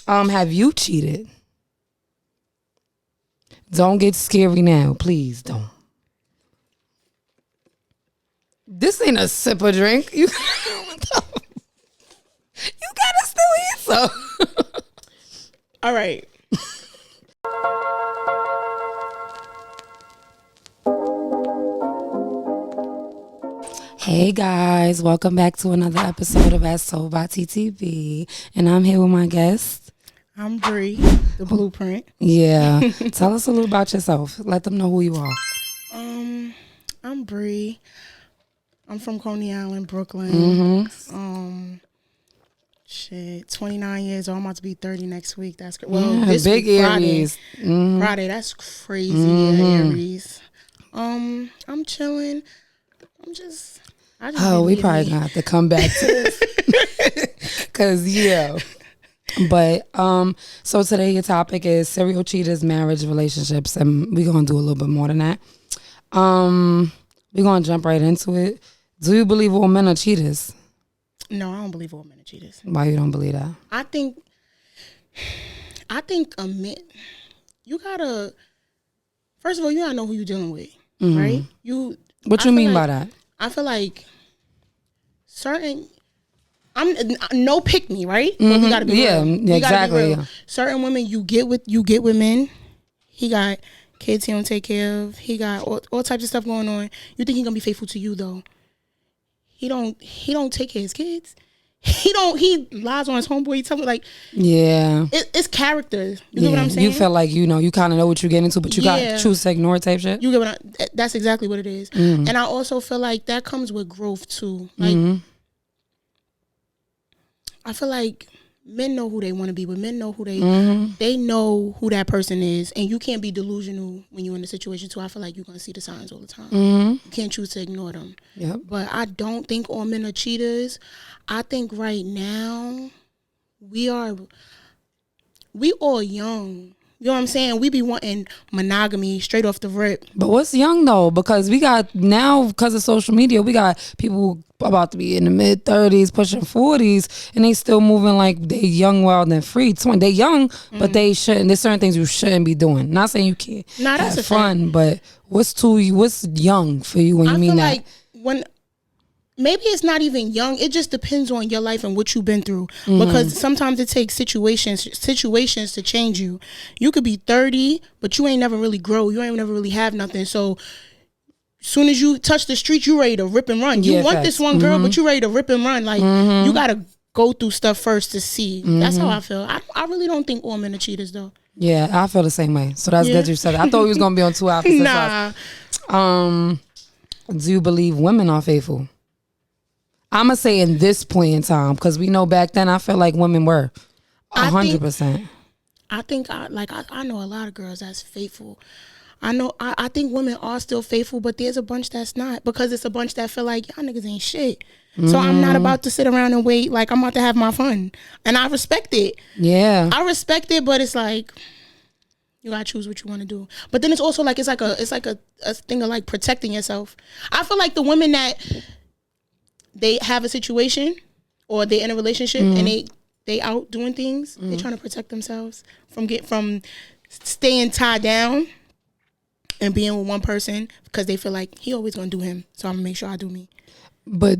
Have you cheated? Don't get scary now. Please don't. This ain't a sip of drink. You gotta still answer. All right. Hey guys, welcome back to another episode of As Told by TTV. And I'm here with my guest. I'm Bree, the Blueprint. Yeah. Tell us a little about yourself. Let them know who you are. I'm Bree. I'm from Coney Island, Brooklyn. 29 years old. I'm about to be 30 next week. That's great. Well, this big week, Aries. Friday, that's crazy. Aries. I'm chilling. We probably gonna have to come back to this. Cause yeah. But so today your topic is serial cheaters, marriage, relationships, and we're gonna do a little bit more than that. We're gonna jump right into it. Do you believe all men are cheaters? No, I don't believe all men are cheaters. Why you don't believe that? I think a man, you gotta, first of all, you gotta know who you're dealing with, right? What you mean by that? I feel like no pick me, right? Mm-hmm. But we gotta be real. Yeah, exactly. Yeah. Certain women you get with men. He got kids he don't take care of. He got all types of stuff going on. You think he gonna be faithful to you though? He don't take care of his kids. He lies on his homeboy. He tell me like, yeah, it's character. You get what I'm saying? You feel like you kind of know what you're getting into, but you got choose to ignore type shit. You get that's exactly what it is. And I also feel like that comes with growth too. Like, I feel like men know who they want to be, but men know who they know who that person is, and you can't be delusional when you're in a situation too. I feel like you're gonna see the signs all the time. You can't choose to ignore them. Yep. But I don't think all men are cheaters. I think right now we all young. You know what I'm saying? We be wanting monogamy straight off the rip. But what's young though? Because we got now, because of social media, we got people about to be in the mid 30s, pushing 40s, and they still moving like they young, wild, and free. They young, but they shouldn't. There's certain things you shouldn't be doing. Not saying you can't have fun, but what's young for you when you mean that? Like maybe it's not even young. It just depends on your life and what you've been through. Because sometimes it takes situations to change you. You could be 30, but you ain't never really grow. You ain't never really have nothing. So soon as you touch the street, you ready to rip and run. You want this one girl, but you ready to rip and run. Like you gotta go through stuff first to see. That's how I feel. I really don't think all men are cheaters though. Yeah, I feel the same way. So that's good you said that. I thought we was gonna be on two opposites. Nah. Do you believe women are faithful? I'm going to say in this point in time, because we know back then I feel like women were 100%. I think I know a lot of girls that's faithful. I think women are still faithful, but there's a bunch that's not, because it's a bunch that feel like y'all niggas ain't shit. So I'm not about to sit around and wait. Like, I'm about to have my fun. And I respect it. Yeah. I respect it, but it's like, you gotta choose what you want to do. But then it's also like, it's like a thing of like protecting yourself. I feel like the women that they have a situation or they're in a relationship and they out doing things, they're trying to protect themselves from staying tied down and being with one person because they feel like he always gonna do him, so I'm gonna make sure I do me. But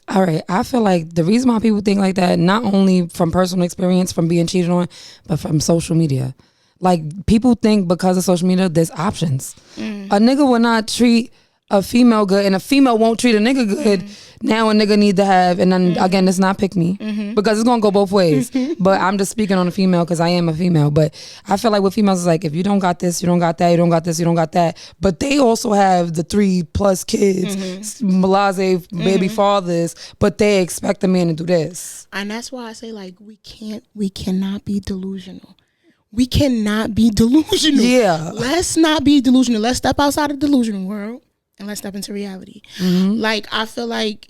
all right, I feel like the reason why people think like that, not only from personal experience from being cheated on, but from social media. Like, people think because of social media there's options. A nigga will not treat a female good and a female won't treat a nigga good. Now a nigga need to have, and then again, it's not pick me because it's gonna go both ways. But I'm just speaking on a female because I am a female. But I feel like with females, it's like, if you don't got this, you don't got that, you don't got this, you don't got that. But they also have the 3+ kids, blase baby fathers, but they expect a man to do this. And that's why I say, like, we cannot be delusional. We cannot be delusional. Yeah. Let's not be delusional. Let's step outside of the delusional world. And let's step into reality. Like, I feel like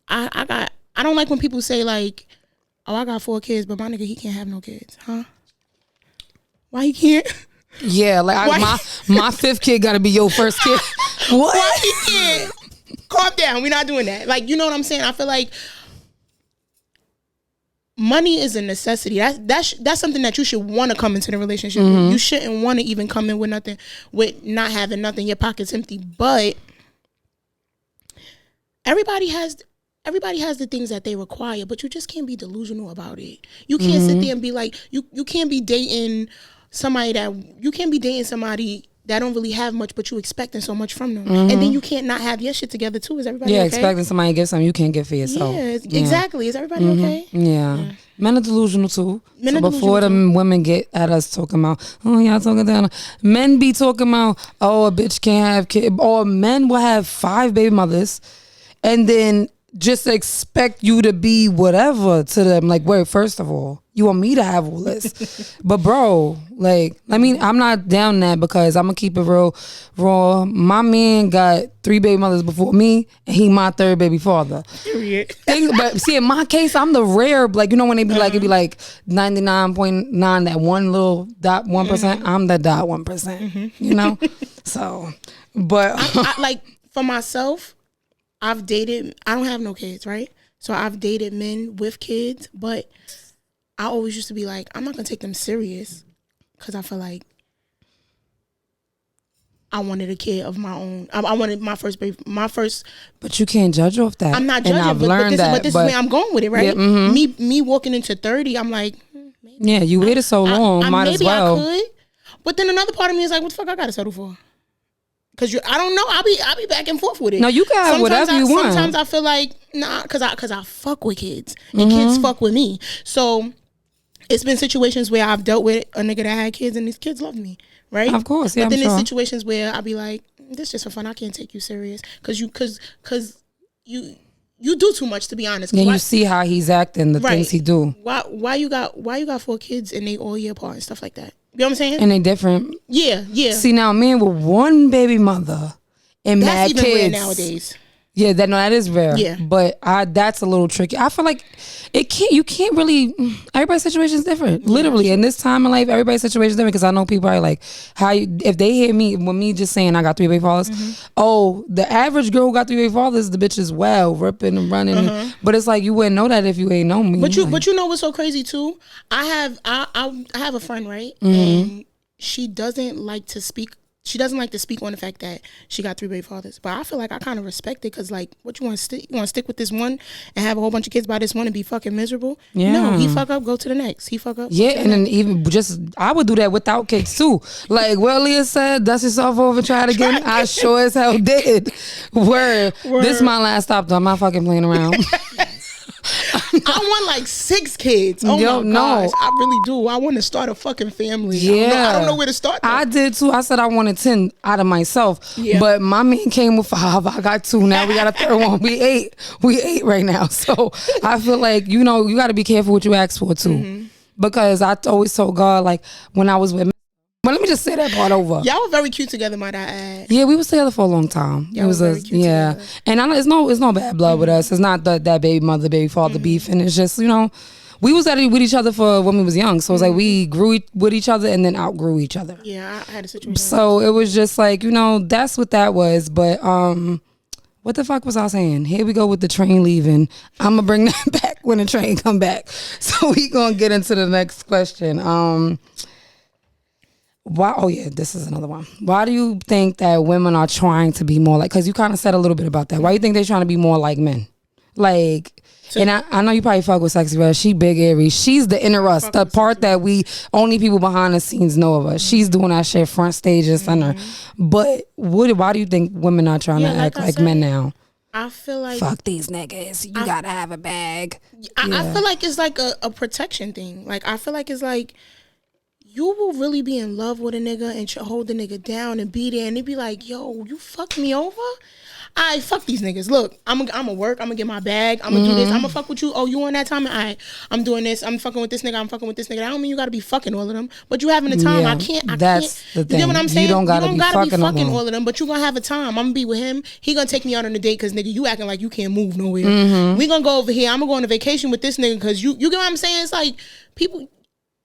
I don't like when people say like, oh, I got 4 kids, but my nigga, he can't have no kids. Huh? Why he can't? Yeah, like my 5th kid gotta be your first kid. What? Why he can't? Calm down. We're not doing that. Like, you know what I'm saying? I feel like money is a necessity. That's something that you should want to come into the relationship with. You shouldn't want to even come in with nothing, with not having nothing, your pockets empty. But everybody has the things that they require, but you just can't be delusional about it. You can't sit there and be like, you can't be dating somebody that don't really have much, but you expecting so much from them. And then you can't not have your shit together too. Is everybody okay? Expecting somebody to give something you can't give for yourself. Exactly. Is everybody okay? Yeah. Men are delusional too. So before the women get at us talking about, oh, y'all talking down, men be talking about, oh, a bitch can't have kids, or men will have 5 baby mothers and then just expect you to be whatever to them. Like, wait, first of all, you want me to have all this? But bro, like, I mean, I'm not down that, because I'm gonna keep it real raw. My man got 3 baby mothers before me, and he my 3rd baby father. Period. But see, in my case, I'm the rare, like, you know, when they be like, it be like 99.9, that one little dot 1%. I'm the dot 1%. You know, so, but I like, for myself, I don't have no kids, right? So I've dated men with kids, but I always used to be like, I'm not going to take them serious, because I feel like I wanted a kid of my own. I wanted my first baby, But you can't judge off that. I'm not judging, but this is where I'm going with it, right? Yeah, me walking into 30, I'm like, maybe. Yeah, you waited so long, might as well. Maybe I could. But then another part of me is like, what the fuck I got to settle for? Cause I don't know. I'll be back and forth with it. No, you can have whatever you want. Sometimes I feel like, nah, cause I fuck with kids, and kids fuck with me. So it's been situations where I've dealt with a nigga that had kids, and these kids love me, right? Of course, yeah. But then there's situations where I'll be like, this is just for fun. I can't take you serious, cause you do too much, to be honest. Yeah, you see how he's acting, the things he do. Why you got 4 kids and they all year apart and stuff like that? You know what I'm saying? And they different. Yeah. See, now, men with 1 baby mother and mad kids. That's even rare nowadays. Yeah, that is rare. Yeah. But that's a little tricky. I feel like you can't really, everybody's situation is different. Literally. In this time in life, everybody's situation is different, because I know people are like, if they hear me, with me just saying I got 3 baby fathers, oh, the average girl who got 3 baby fathers, the bitch is ripping and running. But it's like, you wouldn't know that if you ain't know me. But you know what's so crazy too? I have a friend, right? And she doesn't like to speak. She doesn't like to speak on the fact that she got 3 baby fathers. But I feel like I kind of respect it, because, like, what you want to stick with this one and have a whole bunch of kids by this one and be fucking miserable? Yeah. No, he fuck up, go to the next. He fuck up. Yeah, and then even just, I would do that without kids too. Like what Leah said, dust yourself over, try it again. I sure as hell did. Word. This is my last stop though. I'm not fucking playing around. I want like 6 kids. Oh my gosh, I really do. I want to start a fucking family. Yeah, I don't know where to start though. I did too. I said I wanted 10 out of myself. Yeah. But my man came with 5. I got 2. Now we got a 3rd one. We 8 right now. So I feel like, you know, you got to be careful what you ask for too. Because I always told God, like, when I was with, but let me just say that part over. Y'all were very cute together, might I add. Yeah, we was together for a long time. Y'all was very cute together. And it's no bad blood with us. It's not that baby mother, baby father beef, and it's just, you know, we was with each other for when we was young. So it's like we grew with each other and then outgrew each other. Yeah, I had a situation. So it was just like, you know, that's what that was. But what the fuck was I saying? Here we go with the train leaving. I'm gonna bring that back when the train come back. So we gonna get into the next question. Why? Oh yeah, this is another one. Why do you think that women are trying to be more like? Because you kind of said a little bit about that. Why do you think they're trying to be more like men? Like, and I know you probably fuck with Sexy Red. She big Aries. She's the inner us, the part that we only people behind the scenes know of us. She's doing that shit front stage and center. But why do you think women are trying to act like men now? I feel like, fuck these niggas. You gotta have a bag. I feel like it's like a protection thing. Like, I feel like it's like, you will really be in love with a nigga and hold the nigga down and be there, and they be like, yo, you fucked me over? I fuck these niggas. Look, I'm gonna work. I'm gonna get my bag. I'm gonna do this. I'm gonna fuck with you. Oh, you on that time? I'm doing this. I'm fucking with this nigga. I'm fucking with this nigga. I don't mean you gotta be fucking all of them, but you having a time. Yeah, I can't. That's the thing. You know what I'm saying? You don't gotta be fucking all of them, but you gonna have a time. I'm gonna be with him. He gonna take me out on a date because nigga, you acting like you can't move nowhere. We gonna go over here. I'm gonna go on a vacation with this nigga because you get what I'm saying? It's like people.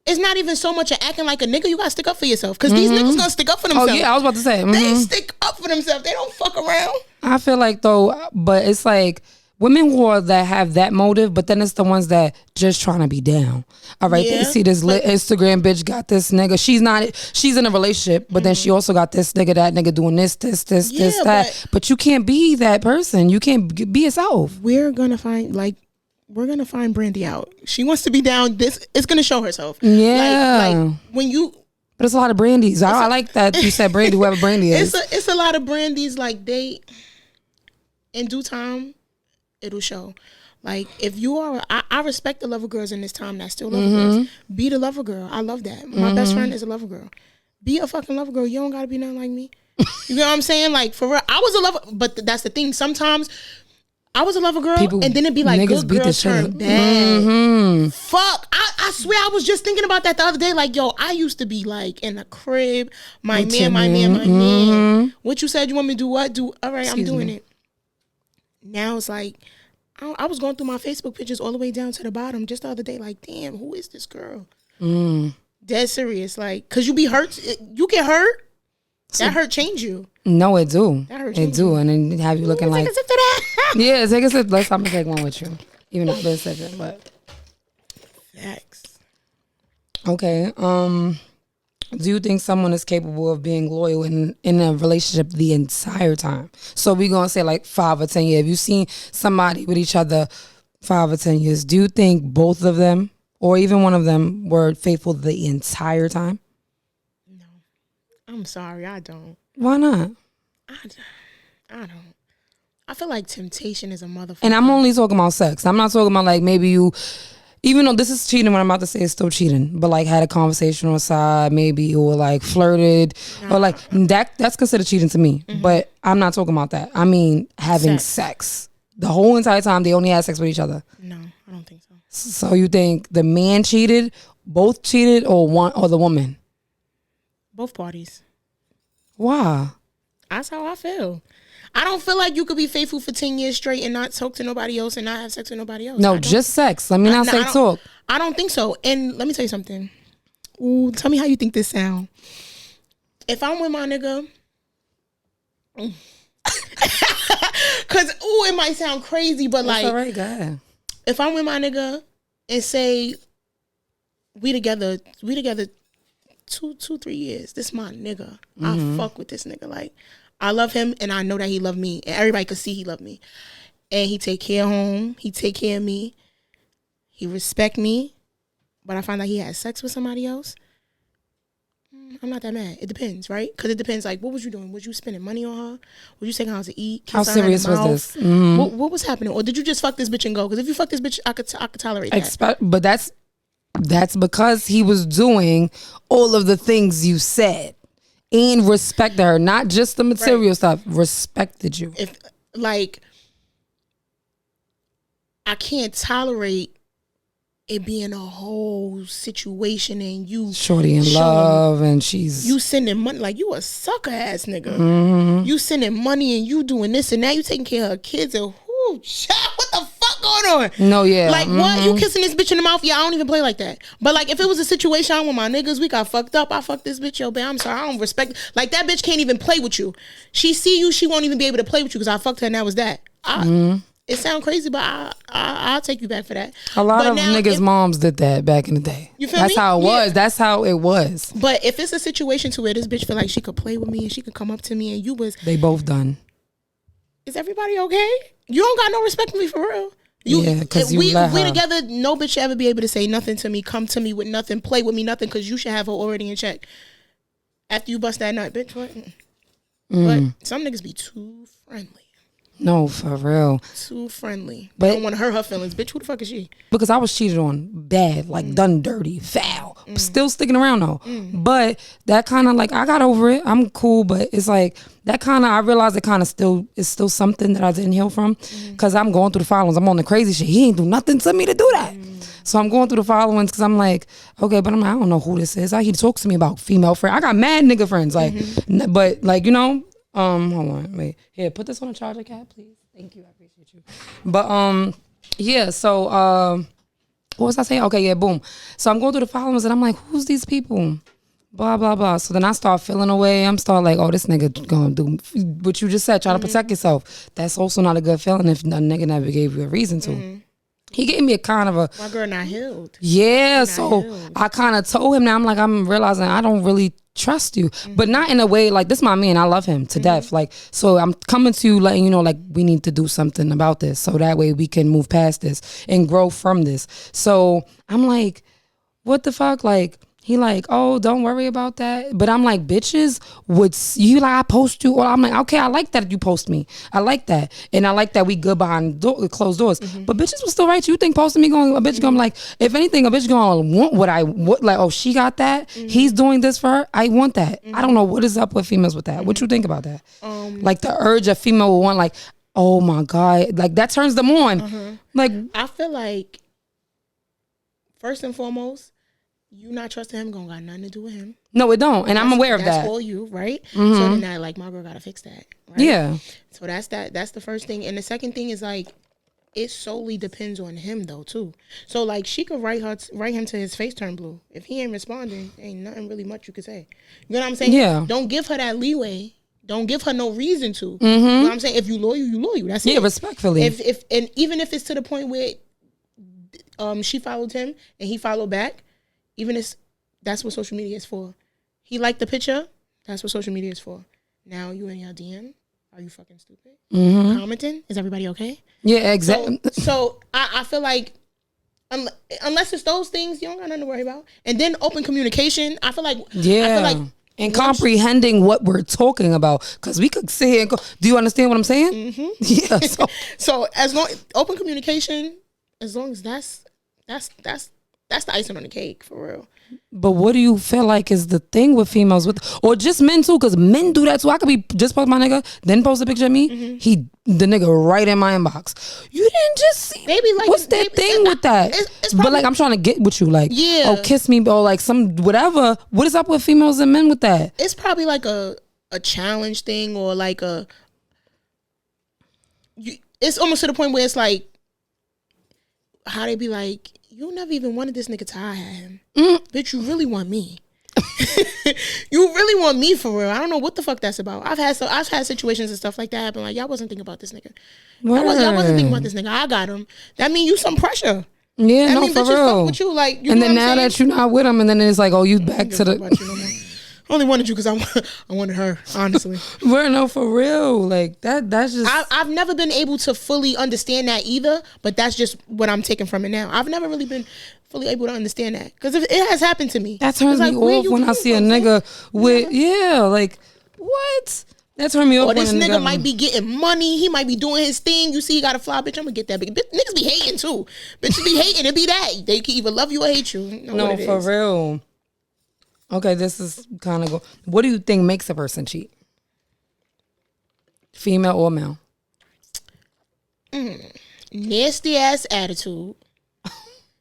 It's not even so much of acting like a nigga. You gotta stick up for yourself, because these niggas gonna stick up for themselves. Oh yeah, I was about to say. They stick up for themselves. They don't fuck around. I feel like though, but it's like women who that have that motive, but then it's the ones that just trying to be down. All right, they see this lit Instagram bitch got this nigga. She's in a relationship, but then she also got this nigga, that nigga doing this, that. But you can't be that person. You can't be yourself. We're gonna find Brandy out. She wants to be down. This it's gonna show herself. Yeah, like when you. But it's a lot of Brandies. I like that you said Brandy. Whoever Brandy is, it's a lot of Brandies. Like they, in due time, it'll show. Like if you are, I respect the lover girls in this time that still love girls. Be the lover girl. I love that. My best friend is a lover girl. Be a fucking lover girl. You don't gotta be nothing like me. You know what I'm saying? Like for real, I was a lover, but that's the thing. Sometimes I was a lover girl, and then it'd be like good girls turn bad. Fuck, I swear I was just thinking about that the other day. Like, yo, I used to be like in the crib, my man. What you said you want me to do? What do? All right, I'm doing it. Now it's like I was going through my Facebook pictures all the way down to the bottom just the other day. Like, damn, who is this girl? Dead serious, like, cause you be hurt. You get hurt. That hurt change you. No, it do. That hurt it do, and then have you looking like. Take a sip to that. Yeah, take a sip. I'm gonna take one with you, even though I've been sipping. But facts. Okay. Do you think someone is capable of being loyal in a relationship the entire time? So we're gonna say like 5 or 10 years. Have you seen somebody with each other 5 or 10 years? Do you think both of them, or even one of them, were faithful the entire time? I'm sorry, I don't. Why not? I don't. I feel like temptation is a motherfucker. And I'm only talking about sex. I'm not talking about like maybe you, even though this is cheating, what I'm about to say is still cheating, but like had a conversation on the side maybe, or like flirted, or like that's considered cheating to me. But I'm not talking about that. I mean having sex. The whole entire time they only had sex with each other. No, I don't think so. So you think the man cheated, both cheated, or one, or the woman? Both parties. Why? That's how I feel. I don't feel like you could be faithful for 10 years straight and not talk to nobody else and not have sex with nobody else. No, just sex. Let me not say talk. I don't think so. And let me tell you something. Ooh, tell me how you think this sound. If I'm with my nigga, because it might sound crazy, but like, all right, go ahead. If I'm with my nigga and say we together 2-3 years, this my nigga. I fuck with this nigga. Like, I love him and I know that he love me, and everybody could see he love me, and he take care of home, he take care of me, he respect me, but I find out he had sex with somebody else, I'm not that mad. It depends, right? Because it depends, like, what was you doing? Was you spending money on her? Was you taking her out to eat? How serious was this? What was happening? Or did you just fuck this bitch and go? Because if you fuck this bitch, I could tolerate that. But that's because he was doing all of the things you said and respected her, not just the material stuff. Respected you. If like, I can't tolerate it being a whole situation and you shorty in love and you sending money, like you a sucker ass nigga. You sending money and you doing this and now you taking care of her kids and child, what the fuck going on? No, yeah. Like what? You kissing this bitch in the mouth? Yeah, I don't even play like that. But like if it was a situation with my niggas, we got fucked up. I fucked this bitch, yo, babe. I'm sorry, I don't respect. Like that bitch can't even play with you. She see you, she won't even be able to play with you because I fucked her and that was that. It sounds crazy, but I'll take you back for that. A lot of niggas' moms did that back in the day. You feel That's me? how it was. That's how it was. But if it's a situation to where this bitch feel like she could play with me and she could come up to me and you was... They both done. Is everybody okay? You don't got no respect for me for real. Yeah, because we together, no bitch should ever be able to say nothing to me, come to me with nothing, play with me, nothing, because you should have her already in check. After you bust that nut, bitch, what? But some niggas be too friendly. No, for real. Too friendly. But I don't want to hurt her feelings. Bitch, who the fuck is she? Because I was cheated on bad, like done dirty, foul. Still sticking around though. But that kind of like, I got over it. I'm cool, but it's like, that kind of, I realized it kind of still is still something that I didn't heal from. Because I'm going through the followings. I'm on the crazy shit. He ain't do nothing to me to do that. So I'm going through the followings because I'm like, okay, but I'm like, I don't know who this is. He talks to me about female friend. I got mad nigga friends. Like, but like, you know, hold on, wait. Here, put this on a charger, cat, please. Thank you, I appreciate you. But yeah. So what was I saying? Okay, yeah, boom. So I'm going through the followers and I'm like, who's these people? blah blah blah. So then I start feeling away. I'm start like, oh, this nigga gonna do what you just said, try to protect yourself. That's also not a good feeling if a nigga never gave you a reason to. He gave me a kind of a my girl not healed. Yeah, so I kind of told him now. I'm like, I'm realizing I don't really trust you, but not in a way like this. My man, I love him to death. Like, so I'm coming to you, letting you know, like, we need to do something about this, so that way we can move past this and grow from this. So I'm like, what the fuck, like. He like, oh, don't worry about that. But I'm like, bitches would you like I post you? Or I'm like, okay, I like that you post me. I like that. And I like that we good behind closed doors. But bitches will still write you. You think posting me going, a bitch going like, if anything, a bitch going to want what I want. Like, oh, she got that. He's doing this for her. I want that. I don't know what is up with females with that. What you think about that? Like the urge a female will want, like, oh my God. Like that turns them on. Like, I feel like, first and foremost, you not trusting him gonna got nothing to do with him. No, it don't, and I'm aware of that. That's for you, right? So then that, like, my girl gotta fix that, right? Yeah. So that's that. That's the first thing, and the second thing is like, it solely depends on him though too. So like, she could write him to his face turn blue. If he ain't responding, ain't nothing really much you could say. You know what I'm saying? Yeah. Don't give her that leeway. Don't give her no reason to. You know what I'm saying? If you loyal, you loyal. That's it. Yeah, respectfully. If and even if it's to the point where she followed him and he followed back. Even if that's what social media is for. He liked the picture. That's what social media is for. Now you in your DM. Are you fucking stupid? Commenting. Is everybody okay? Yeah, exactly. So I feel like unless it's those things, you don't got nothing to worry about. And then open communication. I feel like and comprehending what we're talking about, because we could sit here and go, do you understand what I'm saying? Yeah. So as long open communication, as long as that's the icing on the cake, for real. But what do you feel like is the thing with females, or just men too? Because men do that too. I could be just post my nigga, then post a picture of me. The nigga right in my inbox. You didn't just see. Maybe like what's that thing with that? It's probably, but like I'm trying to get with you, like, oh, kiss me, or like some whatever. What is up with females and men with that? It's probably like a challenge thing, or like it's almost to the point where it's like, how they be like, you never even wanted this nigga to hire him. Bitch, you really want me. You really want me for real. I don't know what the fuck that's about. I've had situations and stuff like that happen. Like, y'all wasn't thinking about this nigga. Y'all wasn't thinking about this nigga. I got him. That mean you some pressure. Yeah, that mean for bitches real. Fuck with you, like, you and know then what I'm now saying? that you're not with him, and then it's like, oh, you back to the. I only wanted you because I wanted her, honestly. Well, no, for real. Like that's just. I've never been able to fully understand that either, but that's just what I'm taking from it now. I've never really been fully able to understand that, because it has happened to me. That turns me off when I see a nigga with like what? That turned me off. Or this nigga might be getting money. He might be doing his thing. You see, he got a fly, bitch. I'm gonna get that. Niggas be hating too. Bitches be hating. It be that they can either love you or hate you. No, for real. Okay, this is kind of what do you think makes a person cheat? Female or male? Nasty ass attitude.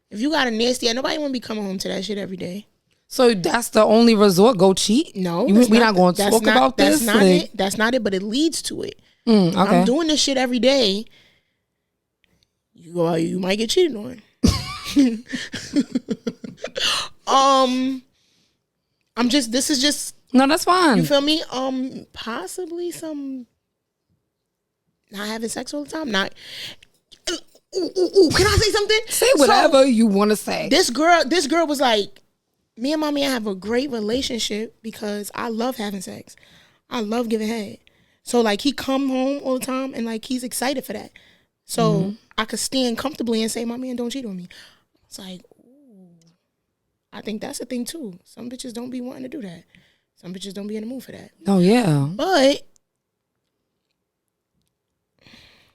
If you got a nasty ass, nobody want to be coming home to that shit every day. So that's the only resort? Go cheat? No, we're not going to talk about this. That's not it. That's not it. But it leads to it. Okay. I'm doing this shit every day. You might get cheated on. This is just. No, that's fine. You feel me? Possibly some. Not having sex all the time. Not. Ooh, can I say something? Say whatever you want to say. This girl was like, me and mommy, I have a great relationship because I love having sex. I love giving head. So like, he come home all the time and like, he's excited for that. So I could stand comfortably and say, my man don't cheat on me. It's like, ooh, I think that's a thing too. Some bitches don't be wanting to do that. Some bitches don't be in the mood for that. Oh yeah. But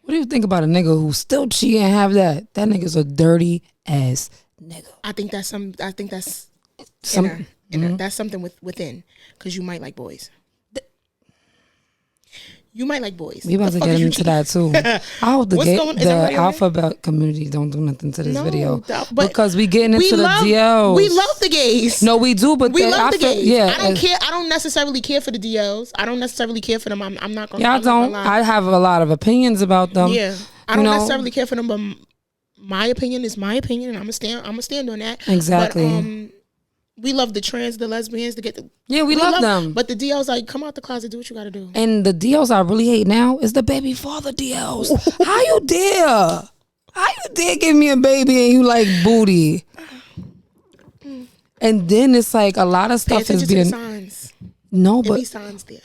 what do you think about a nigga who still cheat and have that? That nigga's a dirty ass nigga. I think that's that's something within, because you might like boys. You might like boys. We about to get into that too. I hope the alphabet community don't do nothing to this video, because we getting into the DLs. We love the gays. No, we do, but we love the gays. Yeah, I don't care. I don't necessarily care for the DLs. I don't necessarily care for them. I'm not gonna. Y'all don't. I have a lot of opinions about them. Yeah, I don't necessarily care for them, but my opinion is my opinion, and I'm gonna stand on that. Exactly. But, We love the trans, the lesbians to get the. Yeah, we love them. But the DLs like, come out the closet, do what you got to do. And the DLs I really hate now is the baby father DLs. How you dare? How you dare give me a baby and you like booty? And then it's like a lot of stuff is being. Signs. No, but it be signs there.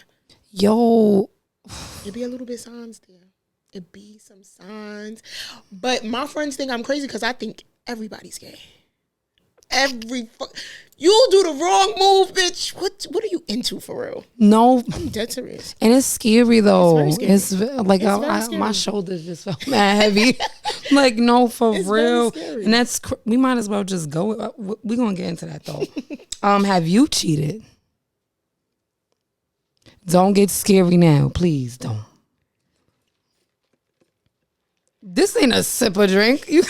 Yo, it be a little bit signs there. It be some signs, but my friends think I'm crazy because I think everybody's gay. You do the wrong move, bitch. What are you into for real? No, I'm dead serious. And it's scary though. It's like my shoulders just felt mad heavy. Like no, for it's real. Very And that's we might as well just go. We're gonna get into that though. Have you cheated? Don't get scary now, please don't. This ain't a sip of drink. You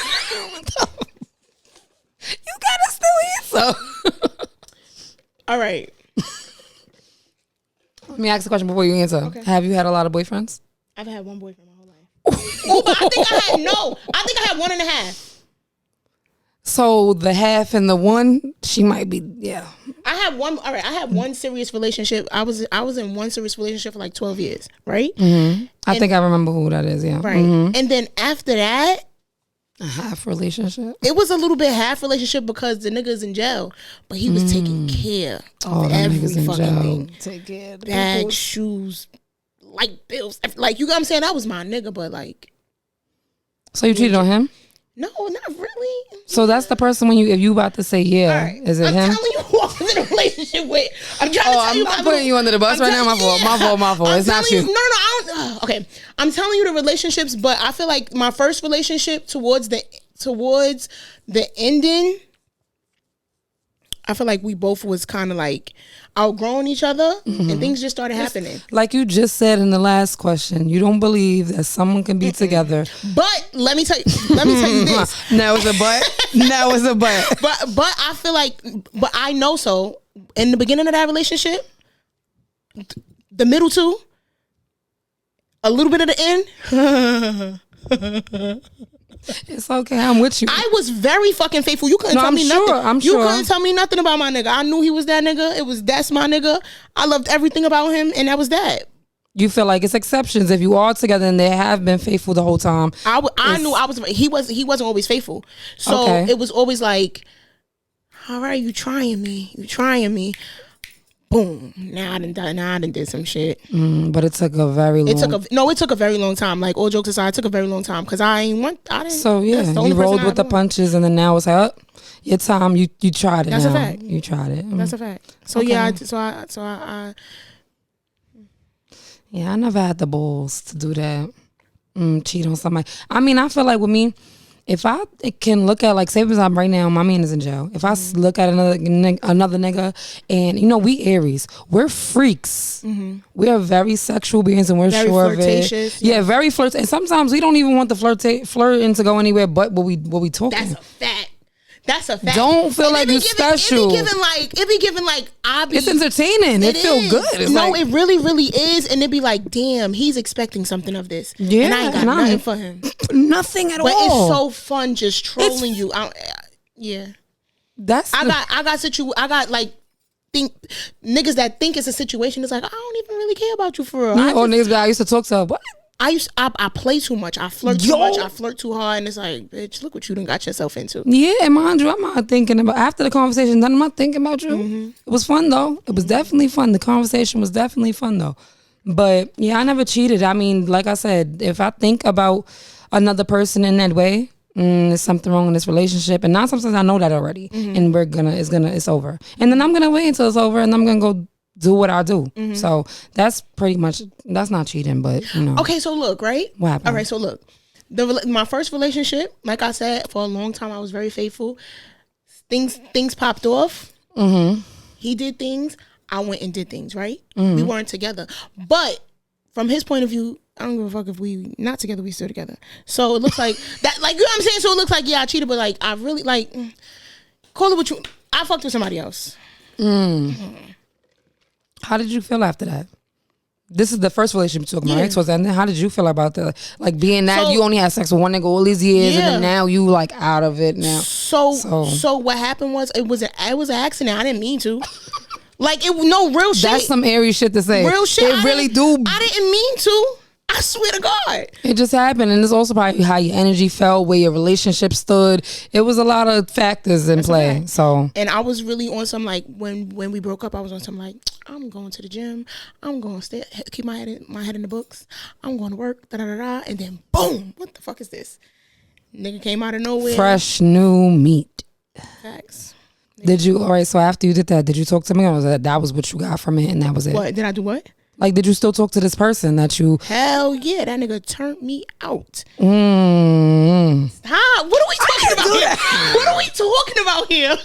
gotta still answer. All right. Let me ask the question before you answer. Okay. Have you had a lot of boyfriends? I've had one boyfriend my whole life. Oh, but I think I had 1.5. So the half and the one, she might be, yeah. I had one. All right, I had one serious relationship. I was in one serious relationship for like 12 years, right? Mm-hmm. I think I remember who that is, yeah. Right. Mm-hmm. And then after that, a half relationship. it was a little bit half relationship because the nigga's in jail, but he was taking care of every fucking thing. Take care of the bag, people. shoes, light bills. Like, you know what I'm saying? That was my nigga, but like. So you cheated on him? No, not really. So that's the person if you about to say yeah, right. is it I'm him? telling you who I was in a relationship with. I'm trying to tell you. I'm putting you under the bus right now. My fault. It's not you. No. I don't, okay, I'm telling you the relationships, but I feel like my first relationship towards the ending, I feel like we both was kind of like outgrowing each other, and things just started happening. Like you just said in the last question, you don't believe that someone can be together. But let me tell you this. Now it's a but. Now it's a but. But I feel like, but I know so. In the beginning of that relationship, the middle two, a little bit of the end. It's okay. I'm with you. I was very fucking faithful. You couldn't tell me nothing. You couldn't tell me nothing about my nigga. I knew he was that nigga. That's my nigga. I loved everything about him, and that was that. You feel like it's exceptions if you all together and they have been faithful the whole time. I knew I was. He wasn't always faithful. So it was always like, all right, you trying me. Boom. Now I done did some shit. But it took a very long it took a very long time. Like, all jokes aside, it took a very long time because I didn't. So yeah, you rolled with the punches and then now it's like, your time, you tried it. That's a fact. You tried it. That's a fact. So okay. Yeah, I never had the balls to do that. Cheat on somebody. I mean, I feel like with me, if I can look at, like, say for example, right now, my man is in jail. If I look at another nigga, and we Aries, we're freaks. Mm-hmm. We are very sexual beings, and we're very sure flirtatious, of it. Yeah, very flirtatious. And sometimes we don't even want the flirting to go anywhere, but what we talking. That's a fact. Don't feel like you're special. It be giving like it's entertaining. It feel good. It's it really, really is. And it be like, damn, he's expecting something of this. Yeah, and I ain't got nothing for him. Nothing at all. But it's so fun just trolling you. Yeah. I got like niggas that think it's a situation. It's like, I don't even really care about you for real. Niggas I used to talk to. What? I play too much. I flirt too much. I flirt too hard, and it's like, bitch, look what you done got yourself into. Yeah, and mind you, I'm not thinking about after the conversation. I'm not thinking about you. Mm-hmm. It was fun though. It was definitely fun. The conversation was definitely fun though. But yeah, I never cheated. I mean, like I said, if I think about another person in that way, there's something wrong in this relationship, and now sometimes I know that already, and it's over, and then I'm gonna wait until it's over, and I'm gonna go do what I do. Mm-hmm. So that's pretty much, that's not cheating, but Okay, so look, right? What happened? All right, so look, my first relationship, like I said, for a long time I was very faithful. Things popped off. Mm-hmm. He did things. I went and did things. Right? Mm-hmm. We weren't together, but from his point of view, I don't give a fuck if we not together. We still together. So it looks like that. Like, you know what I'm saying? So it looks like, yeah, I cheated, but like I really call it what you. I fucked with somebody else. How did you feel after that? This is the first relationship you talking about, Yeah. right? So then how did you feel about that? Like being that So- you only had sex with one nigga all these years, and Yeah. then now you like out of it now. So what happened was it was an accident. I didn't mean to. Like no real shit. That's some airy shit to say. Real shit. It really do. I didn't mean to. I swear to God. It just happened, and it's also probably how your energy felt, where your relationship stood. It was a lot of factors in play. So, and I was really on some like when we broke up, I was on some like I'm going to the gym, I'm going to keep my head in the books, I'm going to work, da da da da, and then boom, what the fuck is this? Nigga came out of nowhere. fresh new meat. Facts. Did you? All right. So after you did that, did you talk to me, or was that was what you got from it, and that was it? What did I do? What? Like, did you still talk to this person that you? Hell yeah, that nigga turned me out. Huh? What are we talking about here? What are we talking about here?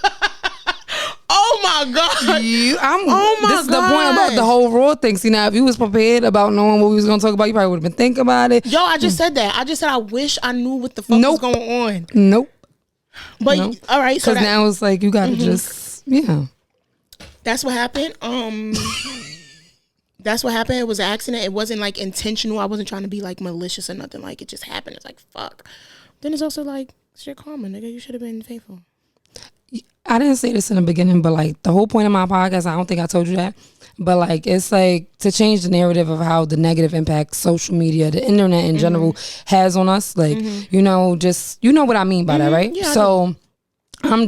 Oh my God. Oh my God. This is the point about the whole raw thing. See, now if you was prepared about knowing what we was gonna talk about, you probably would have been thinking about it. Yo, I just said that. I just said I wish I knew what the fuck was going on. Nope. But all right, so because now it's like you gotta just that's what happened. That's what happened. It was an accident. It wasn't like intentional. I wasn't trying to be like malicious or nothing. Like it just happened. It's like fuck. Then it's also like shit karma, nigga. You should have been faithful. I didn't say this in the beginning, but like the whole point of my podcast, I don't think I told you that, but like it's like to change the narrative of how the negative impact social media, the internet in general has on us. Like, you know, just, you know what I mean by that, right? Yeah, so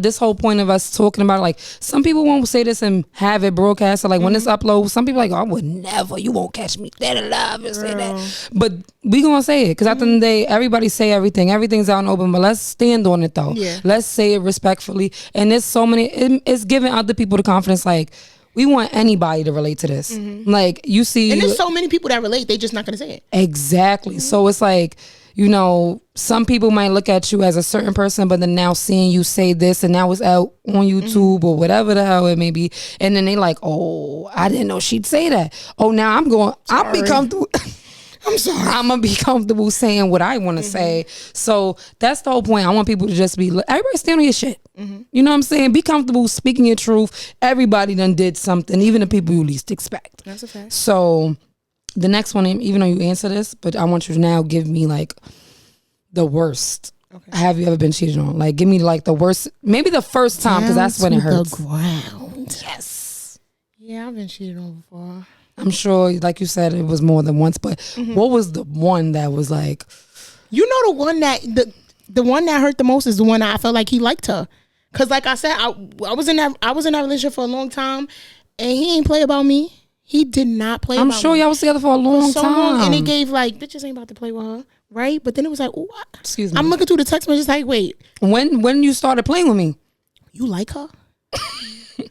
this whole point of us talking about, like, some people won't say this and have it broadcast. So like when it's uploaded, some people like, oh, I would never, you won't catch me dead alive and say that. But we gonna say it because at the end of the day, everybody say everything. Everything's out and open, but let's stand on it though. Yeah. Let's say it respectfully. And there's so many, it's giving other people the confidence, like, we want anybody to relate to this. Like, you see. And there's so many people that relate, they just not gonna say it. Exactly. So it's like, you know, some people might look at you as a certain person, but then now seeing you say this and now it's out on YouTube or whatever the hell it may be. And then they like, oh, I didn't know she'd say that. Oh, now I'll be comfortable. I'm sorry. I'm going to be comfortable saying what I want to say. So that's the whole point. I want people to just be, everybody stand on your shit. You know what I'm saying? Be comfortable speaking your truth. Everybody done did something, even the people you least expect. That's a fact. So the next one, even though you answer this, but I want you to now give me like the worst. Okay. Have you ever been cheated on? Like, give me like the worst, maybe the first time, because that's when it hurts. The ground. Yes. Yeah, I've been cheated on before. I'm sure, like you said, it was more than once, but what was the one that was like? You know, the one that the one that hurt the most is the one I felt like he liked her. Cause like I said, I was in that relationship for a long time, and he ain't play about me. He did not play about me. I'm sure y'all was together for a long time. And it gave like, bitches ain't about to play with her, right? But then it was like, ooh, excuse me. I'm looking through the text messages like, wait. When you started playing with me? You like her?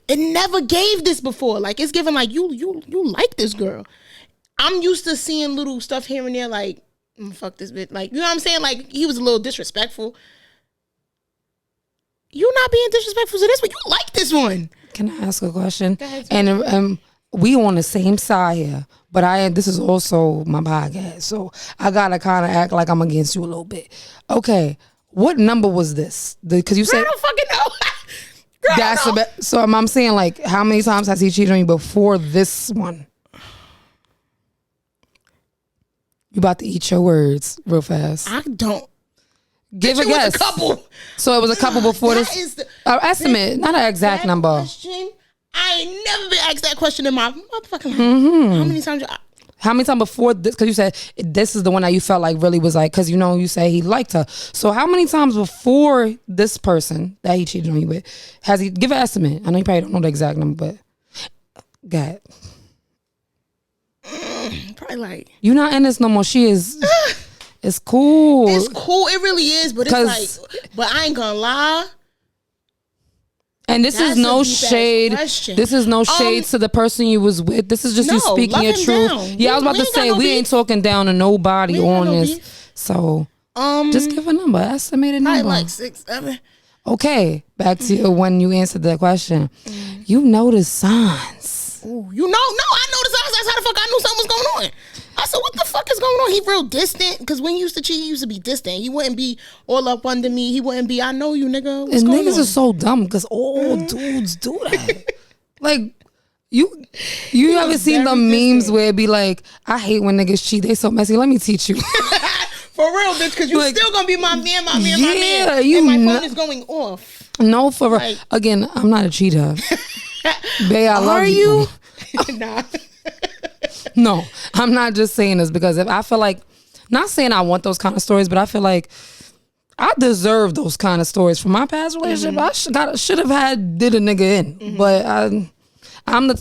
It never gave this before. Like, it's given like, you like this girl. I'm used to seeing little stuff here and there like, fuck this bitch. Like, you know what I'm saying? Like, he was a little disrespectful. You not being disrespectful to this, but you like this one. Can I ask a question? Go ahead, and we on the same side here, but this is also my podcast, so I gotta kind of act like I'm against you a little bit. Okay, what number was this? Because you said I don't fucking know. Girl, that's so I'm saying, like, how many times has he cheated on you before this one? You about to eat your words real fast. I don't. Give a guess. A couple. So it was a couple before this. Is the estimate, not an exact number. Question, I ain't never been asked that question in my motherfucking life. How many times? How many times before this? Because you said this is the one that you felt like really was like, because you know you say he liked her. So how many times before this person that he cheated on you with has he? Give an estimate. I know you probably don't know the exact number, but go ahead. Probably like, you're not in this no more. She is. It's cool. It's cool. It really is, but it's like, but I ain't gonna lie. And this is no shade. This is no shade to the person you was with. This is just you speaking your truth. Down. Yeah, I was about to say we ain't talking down to nobody on this. Beef. So just give a number, estimated number. Like 6, 7. Okay, back to when you answered that question. You notice signs. Ooh, you know, no, I noticed signs. That's how the fuck I knew something was going on. I said, what the fuck is going on? He real distant. Because when he used to cheat, he used to be distant. He wouldn't be all up under me. He wouldn't be, I know you, nigga. What's and going niggas on? are so dumb because all dudes do that. Like, You ever seen the memes where it be like, I hate when niggas cheat, they so messy, let me teach you. For real, bitch, because you like, still gonna be my man, my man. You and my phone is going off. No, for real. Again, I'm not a cheater. Bae, I love you. Nah. No, I'm not just saying this because if I feel like, not saying I want those kind of stories, but I feel like I deserve those kind of stories from my past relationship. I should have did a nigga in, but I'm the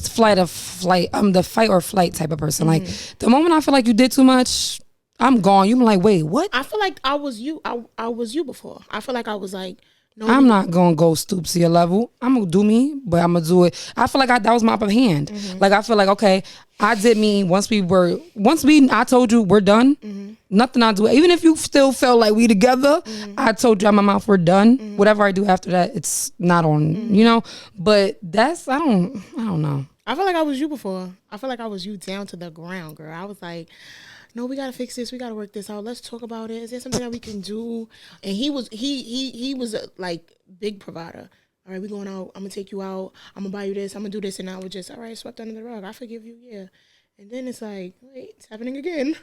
I'm the fight or flight type of person. Like the moment I feel like you did too much, I'm gone. You be like, wait, what? I feel like I was you. I was you before. I feel like I was like, no, I'm not gonna go stoop to your level. I'm gonna do me, but I'm gonna do it. I feel like that was my upper hand. Like I feel like, okay, I did me I told you we're done. Nothing I do, even if you still felt like we together, I told you out my mouth we're done. Whatever I do after that, it's not on, you know. But that's I don't know. I feel like I was you before. I feel like I was you down to the ground, girl. I was like, no, we gotta fix this. We gotta work this out. Let's talk about it. Is there something that we can do? And he was a, like, big provider. All right, we going out. I'm gonna take you out. I'm gonna buy you this. I'm gonna do this. And I was just, all right, swept under the rug. I forgive you, yeah. And then it's like, wait, it's happening again.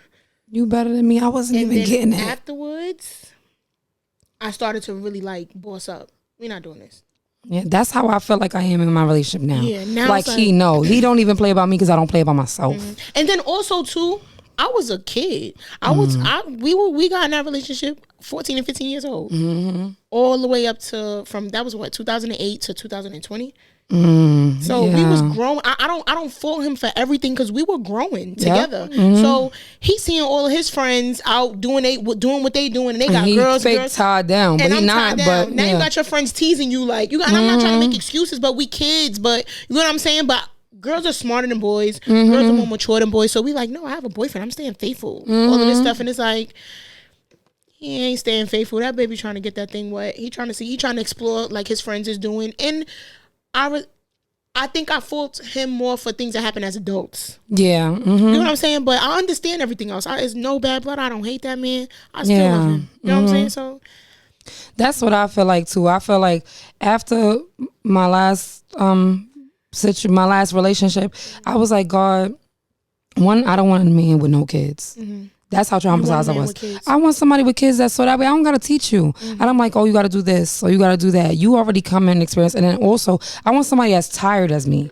You better than me. I wasn't even getting it. Afterwards, I started to really like boss up. We're not doing this. Yeah, that's how I feel like I am in my relationship now. Yeah, now like he don't even play about me because I don't play about myself. And then also too, I was a kid. We got in that relationship 14 and 15 years old. All the way up to that was 2008 to 2020. So we was growing. I don't fault him for everything because we were growing together. So he's seeing all of his friends out doing what they doing, and they got girls tied down, but and he not. But now you got your friends teasing you like you got. And I'm not trying to make excuses, but we kids. But you know what I'm saying. But girls are smarter than boys. Girls are more mature than boys. So we like, no, I have a boyfriend. I'm staying faithful. All of this stuff, and it's like, he ain't staying faithful. That baby trying to get that thing wet. He trying to explore like his friends is doing. And I think I fault him more for things that happen as adults. Yeah. You know what I'm saying? But I understand everything else. It's no bad blood. I don't hate that man. I still love him. You know what I'm saying? So that's what I feel like too. I feel like after my last relationship, I was like, God, one, I don't want a man with no kids. That's how traumatized I was. I want somebody with kids so that way I don't gotta teach you. And I'm like, oh, you gotta do this, or you gotta do that. You already come in experience. And then also, I want somebody as tired as me.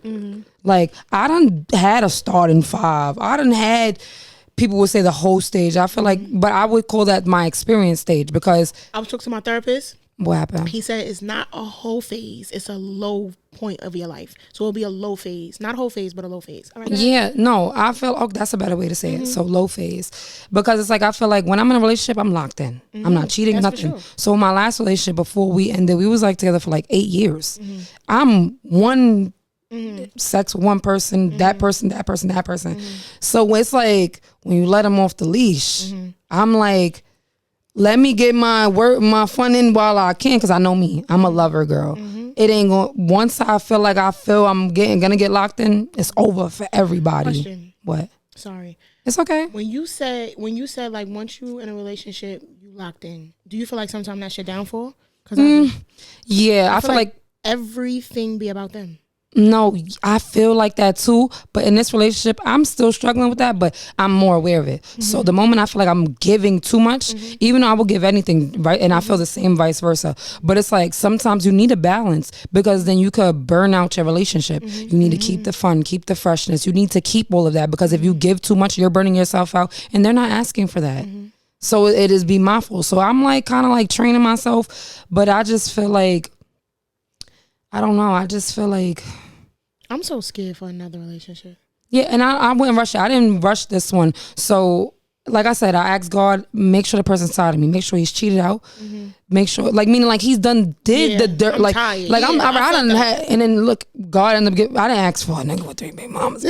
Like, I done had a starting five. I done had, people would say the whole stage. I feel like, but I would call that my experience stage because. I was talking to my therapist. What happened? He said it's not a whole phase. It's a low point of your life. So it'll be a low phase. Not a whole phase, but a low phase. All right, yeah, no, I feel, that's a better way to say it. So low phase. Because it's like, I feel like when I'm in a relationship, I'm locked in. I'm not cheating, that's nothing. So my last relationship before we ended, we was like together for like 8 years. I'm one sex with one person, that person. So it's like, when you let them off the leash, I'm like, let me get my fun in while I can, because I know me. I'm a lover girl. It ain't going. Once I feel I'm gonna get locked in, it's over for everybody. Question. What? Sorry. It's okay. When you said like once you in a relationship, you locked in. Do you feel like sometimes that's your downfall? Because yeah, I feel like everything be about them. No, I feel like that too. But in this relationship, I'm still struggling with that, but I'm more aware of it. So the moment I feel like I'm giving too much, even though I will give anything, right? And I feel the same vice versa. But it's like sometimes you need a balance, because then you could burn out your relationship. You need to keep the fun, keep the freshness. You need to keep all of that, because if you give too much, you're burning yourself out, and they're not asking for that. So it is be my fault. So I'm like kind of like training myself, but I just feel like, I don't know. I just feel like I'm so scared for another relationship. Yeah, and I wouldn't rush it. I didn't rush this one. So, like I said, I asked God, make sure the person's tired of me. Make sure he's cheated out. Make sure, like, meaning like he's did the dirt. I'm tired. Like I done had, and then look, God ended up getting, I didn't ask for a nigga with 3 baby mamas.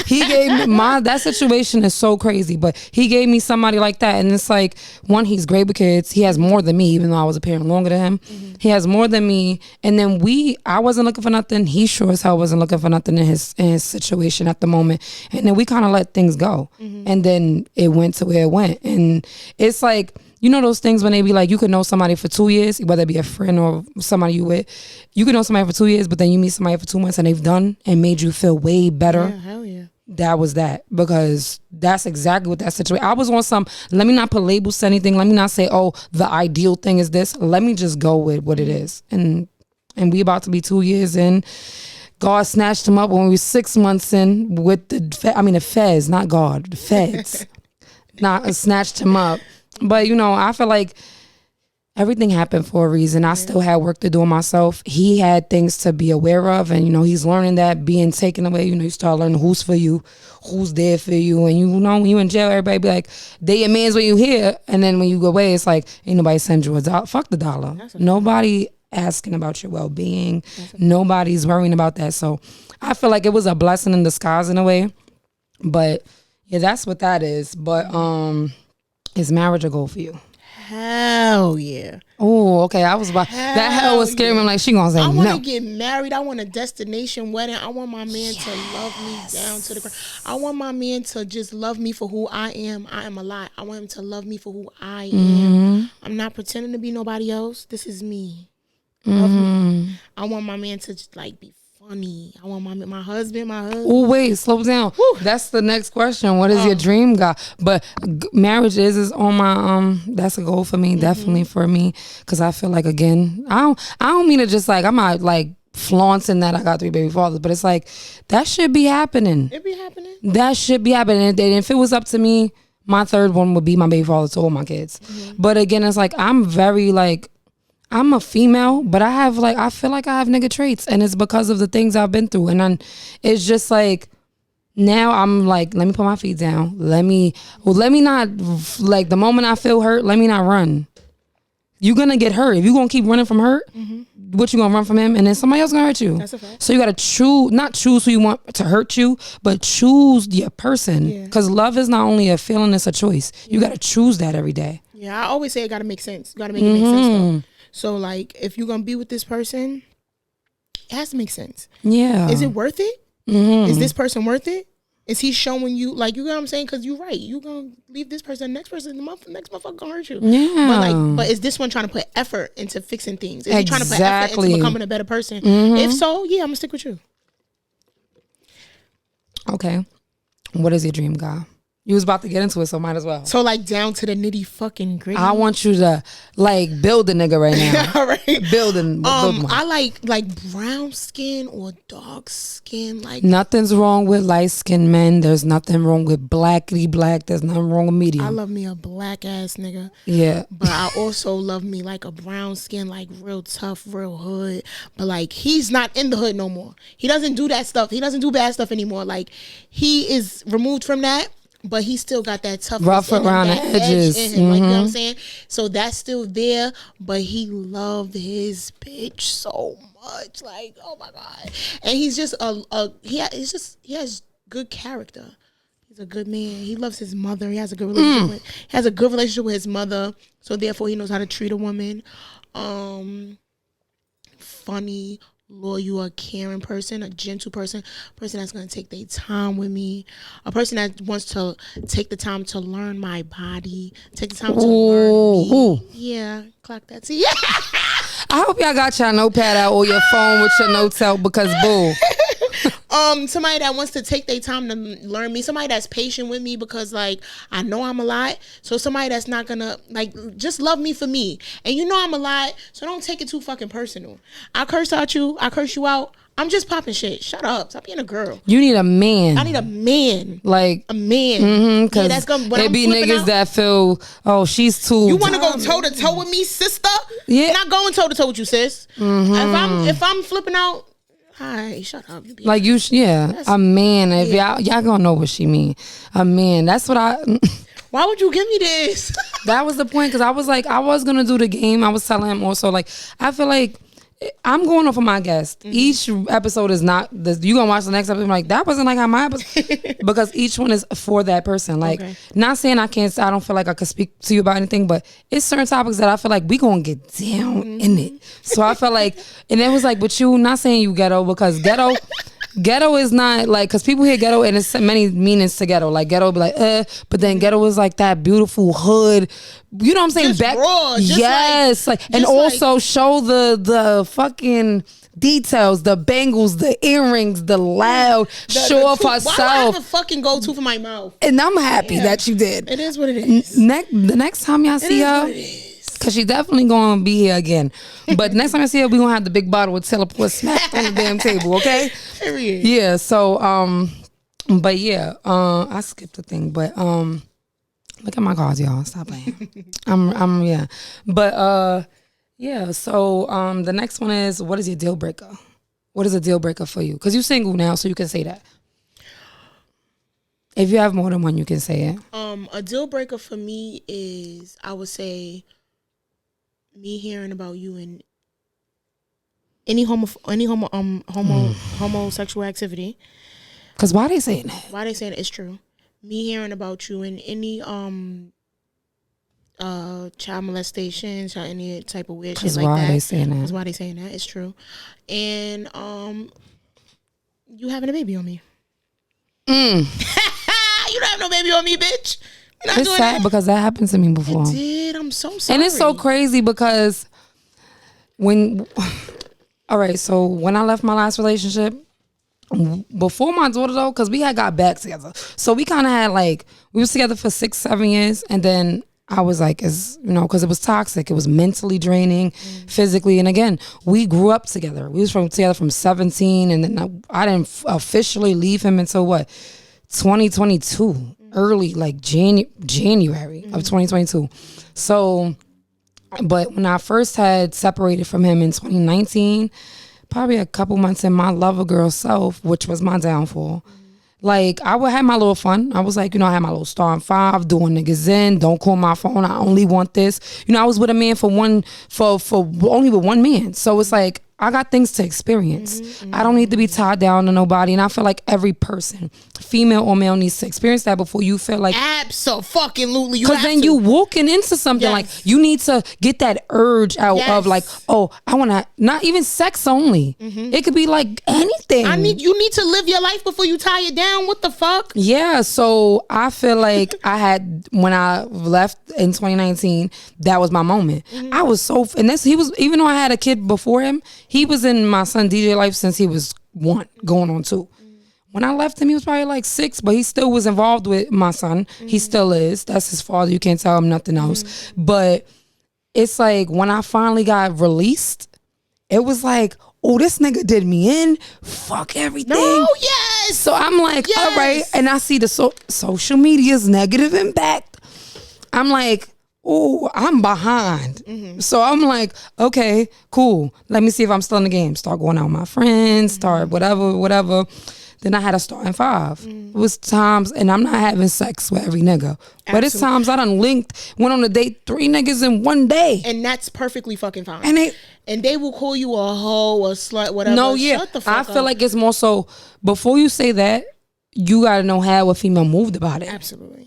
He gave me, that situation is so crazy, but he gave me somebody like that. And it's like, one, he's great with kids. He has more than me, even though I was a parent longer than him. He has more than me. And then I wasn't looking for nothing. He sure as hell wasn't looking for nothing in his situation at the moment. And then we kind of let things go. And then it went to where it went. And it's like, you know those things when they be like, you could know somebody for 2 years, whether it be a friend or somebody you with. You could know somebody for 2 years, but then you meet somebody for 2 months and they've done and made you feel way better. Yeah, hell yeah. That was that, because that's exactly what that situation. I was on some, let me not put labels to anything. Let me not say, oh, the ideal thing is this. Let me just go with what it is. And we about to be 2 years in. God snatched him up when we were 6 months in with the feds, not God, the feds. Not snatched him up. But, I feel like everything happened for a reason. I still had work to do on myself. He had things to be aware of. And, he's learning that being taken away, you start learning who's for you, who's there for you. And, when you in jail, everybody be like, they your mans when you here. And then when you go away, it's like, ain't nobody send you a dollar. Fuck the dollar. Nobody asking about your well-being. Nobody's worrying about that. So I feel like it was a blessing in disguise in a way. But, yeah, that's what that is. But is marriage a goal for you? Hell yeah. Oh, okay. I was about that. Hell was scaring me. I'm like, she gonna say I no. want to get married. I want a destination wedding. I want my man to love me down to the ground. I want my man to just love me for who I am. I am a lot. I want him to love me for who I am. I'm not pretending to be nobody else. This is me. Love me. I want my man to just be funny. I want my husband. Oh, wait, slow down. Whew. That's the next question. What is your dream guy? But marriage is on my that's a goal for me, definitely for me, because I feel like, again, I don't mean to just I'm not flaunting that I got 3 baby fathers, but it's that should be happening. It be happening. That should be happening. And if it was up to me, my third one would be my baby father to all my kids. But again, it's I'm very I'm a female, but I feel like I have nigga traits, and it's because of the things I've been through. And it's just now I'm let me put my feet down. Let me not, the moment I feel hurt, let me not run. You're going to get hurt. If you're going to keep running from hurt, what you going to run from him? And then somebody else going to hurt you. That's a fact. So you got to not choose who you want to hurt you, but choose your person. Because love is not only a feeling, it's a choice. You got to choose that every day. Yeah, I always say it got to make sense. You got to make it make sense though. So if you're going to be with this person, it has to make sense. Yeah. Is it worth it? Is this person worth it? Is he showing you, you know what I'm saying? Because you're right. You're going to leave this person, the next person, the next motherfucker going to hurt you. Yeah. But is this one trying to put effort into fixing things? Is he trying to put effort into becoming a better person? If so, yeah, I'm going to stick with you. Okay. What is your dream guy? You was about to get into it, so might as well. So down to the nitty fucking gritty. I want you to build a nigga right now. All right. Build one. I like brown skin or dark skin. Nothing's wrong with light skinned men. There's nothing wrong with blackly black. There's nothing wrong with medium. I love me a black ass nigga. Yeah. But I also love me a brown skin, real tough, real hood. But he's not in the hood no more. He doesn't do that stuff. He doesn't do bad stuff anymore. He is removed from that. But he still got that tough rough around the edges. In him, you know what I'm saying? So that's still there, but he loved his bitch so much. Oh my God. And he's just he has good character. He's a good man. He loves his mother. He has a good relationship with his mother. So therefore he knows how to treat a woman. Funny, loyal, a caring person, a gentle person that's going to take their time with me, a person that wants to take the time to learn my body, take the time to learn me. Yeah, clock that. See, yeah. I hope y'all got your notepad out or your phone with your notes out, because boo. Somebody that wants to take their time to learn me, somebody that's patient with me, because I know I'm a lot. So somebody that's not gonna just love me for me. And I'm a lot, so don't take it too fucking personal. I curse you out. I'm just popping shit. Shut up. Stop being a girl. You need a man. I need a man. A man. Cause that's gonna it be niggas that feel, oh, she's too. You want to go toe to toe with me, sister? Yeah. I'm not going toe to toe with you, sis. If I'm flipping out. Hi, shut up. A man. If y'all gonna know what she mean. A man. That's what I. Why would you give me this? That was the point, because I was I was gonna do the game. I was telling him also I feel like I'm going off of my guest. Each episode is not this. You gonna watch the next episode? That wasn't how my episode, because each one is for that person. Not saying I don't feel like I could speak to you about anything, but it's certain topics that I feel we gonna get down in it. So I felt and it was with you. Not saying you ghetto, because Ghetto is not like, because people hear ghetto and it's many meanings to ghetto. Like ghetto be like, but then ghetto is like that beautiful hood. You know what I'm saying? Just raw, just yes, like and also show the fucking details, the bangles, the earrings, the loud, show off herself. Why do I have a fucking go-to for my mouth? And I'm happy that you did. It is what it is. The next time y'all see her, because she definitely gonna be here again. But next time I see her, we gonna have the big bottle with teleport smacked on the damn table, okay? Period. Yeah, so but yeah, I skipped the thing, but look at my cards, y'all. Stop playing. I'm yeah. But yeah, so the next one is, what is your deal breaker? What is a deal breaker for you? Because you're single now, so you can say that. If you have more than one, you can say it. A deal breaker for me is, I would say, me hearing about you in any homosexual activity. Because why they saying that? Why they saying it? It's true. Me hearing about you in any child molestations or any type of weird shit like that. Why they saying that? That's why they saying that. It's true. And you having a baby on me. You don't have no baby on me, bitch. It's sad because that happened to me before. It did. I'm so sorry. And it's so crazy because all right, so when I left my last relationship, before my daughter though, because we had got back together. So we kind of had like, we was together for 6-7 years. And then I was like, because it was toxic. It was mentally draining, physically. And again, we grew up together. We was together from 17. And then I didn't officially leave him until what? 2022. Early, like January of 2022. So, but when I first had separated from him in 2019, probably a couple months in my lover girl self, which was my downfall. Like, I would have my little fun. I was like, I had my little star and 5, doing niggas in, don't call my phone, I only want this. I was with a man for only with one man. So it's like, I got things to experience. I don't need to be tied down to nobody. And I feel like every person, female or male, needs to experience that before you feel like... Absolutely. Because then you walking into something like, you need to get that urge out of like, oh, I want to... Not even sex only. It could be like anything. You need to live your life before you tie it down. What the fuck? Yeah, so I feel like when I left in 2019, that was my moment. I was so... And he was... Even though I had a kid before him, he was in my son DJ life since he was 1, going on 2. When I left him, he was probably like 6, but he still was involved with my son. He still is. That's his father. You can't tell him nothing else. But it's like when I finally got released, it was like, oh, this nigga did me in. Fuck everything. No, yes. So I'm like, all right. And I see the social media's negative impact. I'm like, oh, I'm behind. So I'm like, okay, cool. Let me see if I'm still in the game. Start going out with my friends, start whatever. Then I had a start in 5. It was times, and I'm not having sex with every nigga. But it's times I done went on a date 3 niggas in 1 day. And that's perfectly fucking fine. And they will call you a hoe, a slut, whatever. No, yeah. Shut the fuck up. I feel like it's more so, before you say that, you got to know how a female moved about it. Absolutely.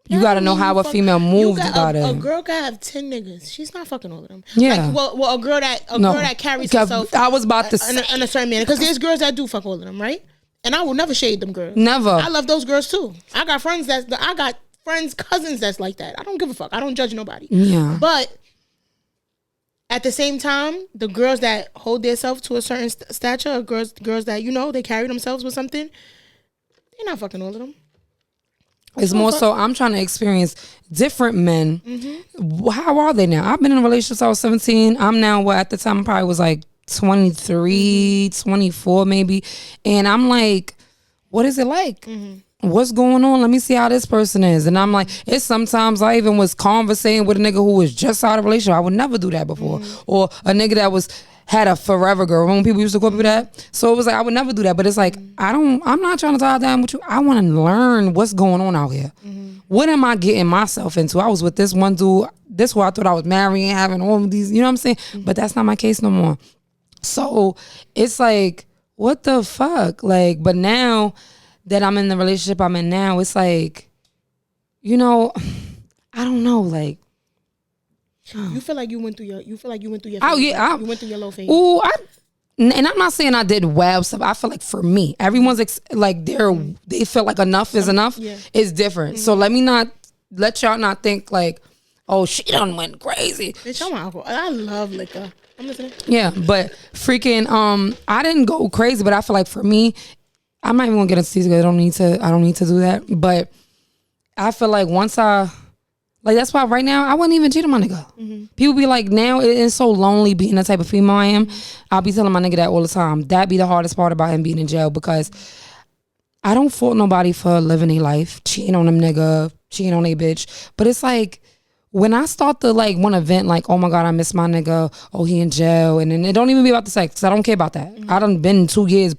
You got to know how a female moved about it. A girl got to have 10 niggas. She's not fucking all of them. Yeah. Like, well, a girl that carries herself. I was about to say. In a certain manner. Because there's girls that do fuck all of them, right? And I will never shade them girls. Never. I love those girls too. I got cousins that's like that. I don't give a fuck. I don't judge nobody. Yeah. But at the same time, the girls that hold themselves to a certain stature, girls that, they carry themselves with something, they're not fucking all of them. It's more so I'm trying to experience different men. How are they now? I've been in a relationship since I was 17. I'm now, at the time I probably was like 23, 24 maybe. And I'm like, what is it like? What's going on? Let me see how this person is. And I'm like, it's sometimes I even was conversating with a nigga who was just out of a relationship. I would never do that before. Or a nigga that had a forever girl. When people used to call people that. So it was like, I would never do that. But it's like, I'm not trying to tie down with you. I want to learn what's going on out here. What am I getting myself into? I was with this one dude, this who I thought I was marrying, having all of these, you know what I'm saying? But that's not my case no more. So it's like, what the fuck? Like, but now that I'm in the relationship I'm in now, it's like, I don't know, like. You feel like you went through your. Oh yeah, you went through your low phase. Ooh, and I'm not saying I did wild stuff. I feel like for me, everyone's like they feel like enough is enough. Yeah. It's different. So let y'all not think like, oh, she done went crazy. Bitch, I'm alcohol. I love liquor. I'm listening. Yeah, but freaking I didn't go crazy, but I feel like for me, I'm not even gonna get into these because I don't need to do that. But I feel like once that's why right now I wouldn't even cheat on my nigga. People be like, now it is so lonely being the type of female I am. I'll be telling my nigga that all the time. That be the hardest part about him being in jail, because I don't fault nobody for living a life, cheating on them nigga, cheating on a bitch. But it's like, when I start to like want to vent, like, oh my God, I miss my nigga, oh, he in jail, and then it don't even be about the sex, 'cause I don't care about that. I done been 2 years.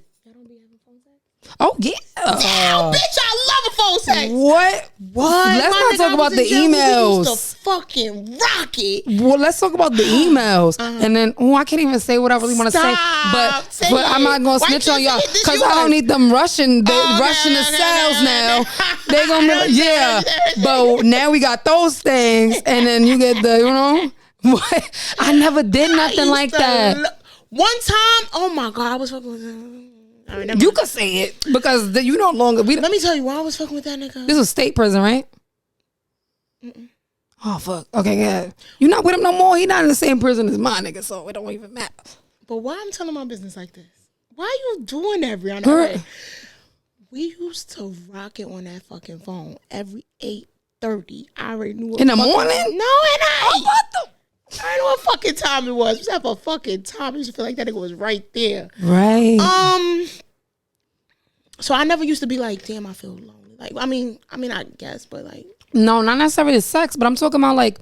Oh yeah. Oh, bitch, I love a phone sex. What? Let's not talk about the emails. We used to fucking rock it. Well, let's talk about the emails. And then, I can't even say what I really want to say. But I'm not going to snitch on y'all, because I don't need them rushing the cells now. They going to be like, yeah. But now we got those things. And then you get the, what? I never did nothing like that. One time, oh my God, I was fucking with you could say it, because you no longer. Let me tell you why I was fucking with that nigga. This was state prison, right? Oh fuck. Okay, yeah. You're not with him no more. He not in the same prison as my nigga, so it don't even matter. But why I'm telling my business like this? Why are you doing that, Brianna? Girl. We used to rock it on that fucking phone every 8:30. I already knew what in the morning. No, at night. Oh, what the? I know what fucking time it was. It was at a fucking time. I used to feel like that nigga was right there. Right. So I never used to be like, damn, I feel lonely. Like, I mean, I guess, but like, no, not necessarily sex, but I'm talking about like,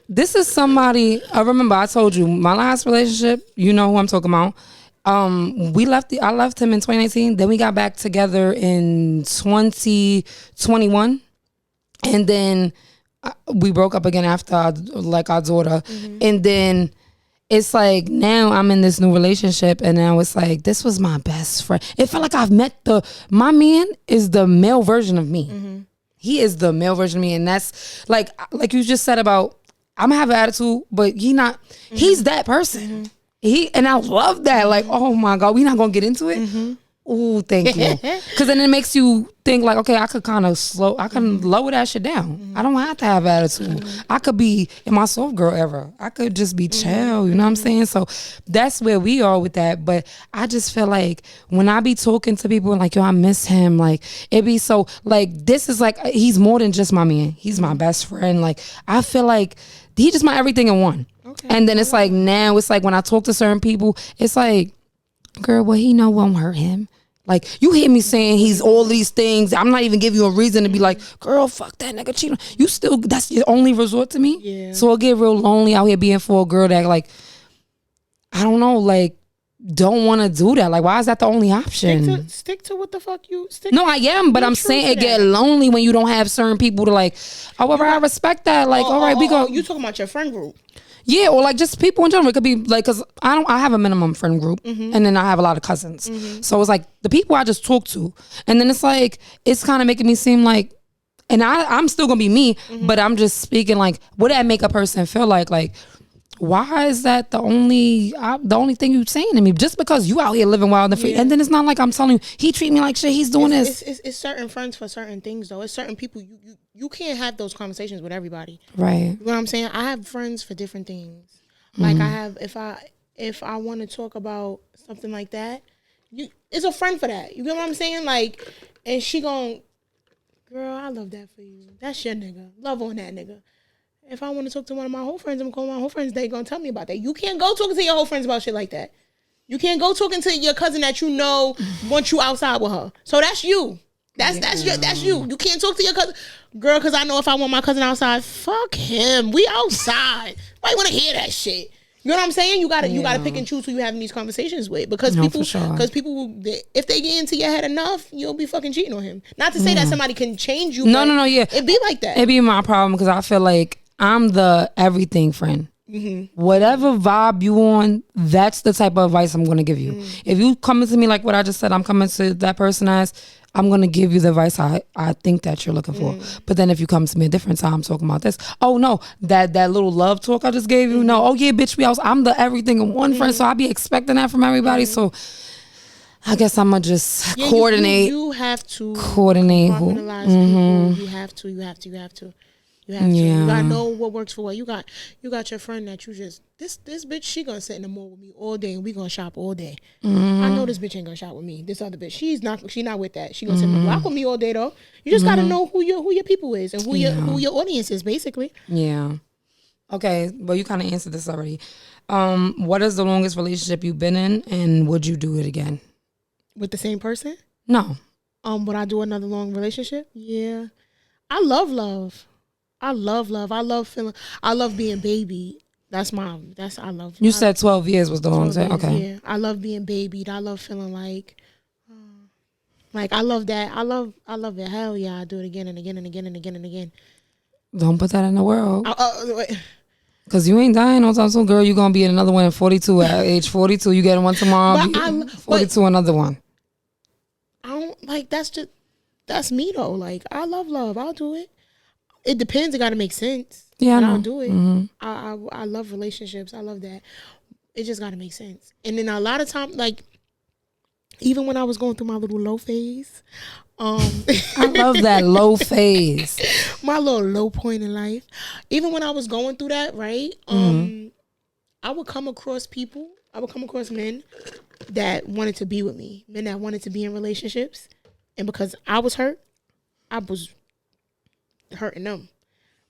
this is somebody. I remember I told you my last relationship. You know who I'm talking about. I left him in 2019. Then we got back together in 2021, and then we broke up again after our daughter. And then it's like, now I'm in this new relationship, and now it's like, this was my best friend. It felt like I've met my man is the male version of me. He is the male version of me, and that's like you just said about, I'm gonna have an attitude, but he's that person. And I love that. Like, oh my God, we not gonna get into it. Ooh, thank you. Because then it makes you think like, okay, I could kind of lower that shit down. I don't have to have attitude. I could be in my soft girl era. I could just be chill, you know what I'm saying? So that's where we are with that. But I just feel like when I be talking to people and like, yo, I miss him, like, it be so, like, this is like, he's more than just my man. He's my best friend. Like, I feel like he just my everything in one. Okay. And then it's like, now it's like when I talk to certain people, it's like, girl, well, he know won't hurt him. Like, you hear me saying he's all these things. I'm not even giving you a reason to be like, girl, fuck that nigga cheating. You still, that's your only resort to me? Yeah. So I'll get real lonely out here being for a girl that, like, I don't know, like, don't want to do that. Like, why is that the only option? Stick to what the fuck you stick. No, I am, but I'm saying it get lonely when you don't have certain people to like, however, I respect that. Like, all right, we go. You talking about your friend group? Yeah, or like just people in general. It could be like, cause I have a minimum friend group, and then I have a lot of cousins. So it's like the people I just talk to, and then it's like, it's kind of making me seem like, and I'm still gonna be me, but I'm just speaking like, what that make a person feel like? Like, why is that the only thing you saying to me? Just because you out here living wild and free, and then it's not like I'm telling you he treat me like shit. He's doing this. It's certain friends for certain things though. It's certain people you can't have those conversations with everybody. Right. You know what I'm saying? I have friends for different things. Like I have, if I want to talk about something like that, it's a friend for that. You get what I'm saying? Like, and she gon', girl, I love that for you. That's your nigga. Love on that nigga. If I want to talk to one of my whole friends, I'm going to my whole friends. They going to tell me about that. You can't go talking to your whole friends about shit like that. You can't go talking to your cousin that you know wants you outside with her. So that's you. That's you. You can't talk to your cousin, girl. Because I know if I want my cousin outside, fuck him. We outside. Why want to hear that shit? You know what I'm saying? You gotta pick and choose who you having these conversations with, because people if they get into your head enough, you'll be fucking cheating on him. Not to say that somebody can change you. No, yeah. It be like that. It be my problem because I feel like I'm the everything friend. Whatever vibe you on, that's the type of advice I'm going to give you. If you coming to me like what I just said, I'm coming to that person as, I'm going to give you the advice I think that you're looking for. But then if you come to me a different time talking about this, oh no, that little love talk I just gave you, no, oh yeah, bitch, I'm the everything in one friend, so I be expecting that from everybody. So I guess I'm going to just coordinate. You have to coordinate compartmentalize people. You have to. You have to. You gotta know what works for what. You got your friend that you just this bitch, she gonna sit in the mall with me all day and we gonna shop all day. I know this bitch ain't gonna shop with me. This other bitch, she not with that. She gonna sit in the block with me all day though. You just gotta know who your people is and who your audience is basically. Yeah. Okay, well you kind of answered this already. What is the longest relationship you've been in, and would you do it again? With the same person? No. Would I do another long relationship? Yeah. I love love. I love being baby. I love. You said 12 years was the longest. Okay. Yeah. I love being babied. I love feeling like I love that. I love it. Hell yeah. I do it again and again and again and again and again. Don't put that in the world. Wait. Cause you ain't dying no time soon, girl. You gonna be in another one at 42. At age 42, you getting one tomorrow. 42, another one. I don't like. That's me though. Like I love. I'll do it. It depends. It got to make sense. Yeah, I'll do it. I love relationships. I love that. It just got to make sense. And then a lot of time, like even when I was going through my little low phase, I love that low phase. My little low point in life. Even when I was going through that, right? I would come across people. I would come across men that wanted to be with me. Men that wanted to be in relationships, and because I was hurt, I was hurting them,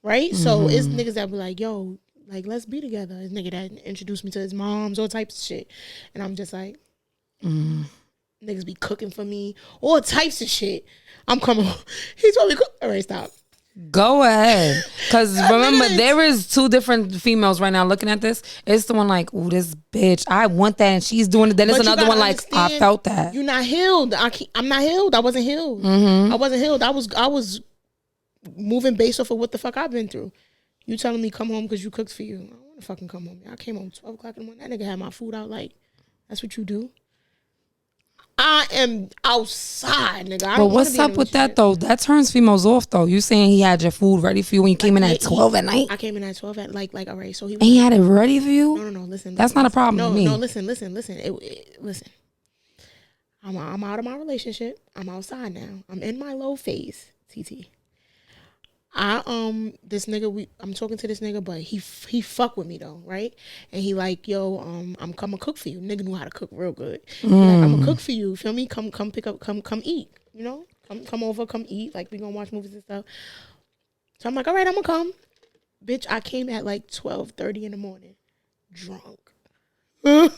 right? So it's niggas that be like, yo, like let's be together. It's nigga that introduced me to his moms, all types of shit, and I'm just like, niggas be cooking for me, all types of shit. I'm coming. He told me, all right, stop. Go ahead, because remember there is two different females right now looking at this. It's the one like, ooh, this bitch, I want that, and she's doing it. Then it's another one like, I felt that. You're not healed. I'm not healed. I wasn't healed. I wasn't healed. I was moving based off of what the fuck I've been through. You telling me come home because you cooked for you. I don't want to fucking come home. I came home 12 o'clock in the morning. That nigga had my food out. Like, that's what you do? I am outside, nigga. But what's up with that, though? That turns females off, though. You saying he had your food ready for you when you came in at 12 at night? I came in at 12 at, like, all right, so he... And he had it ready for you? No, listen. That's not a problem with me. No, listen. Listen. I'm out of my relationship. I'm outside now. I'm in my low phase, TT. This nigga, I'm talking to this nigga, but he fuck with me though, right? And he like, yo, I'm coming cook for you. Nigga knew how to cook real good. Like, I'm gonna cook for you. Feel me? Come pick up, come eat. You know, come over, come eat. Like we gonna watch movies and stuff. So I'm like, all right, I'm gonna come. Bitch, I came at like 12:30 in the morning, drunk. Did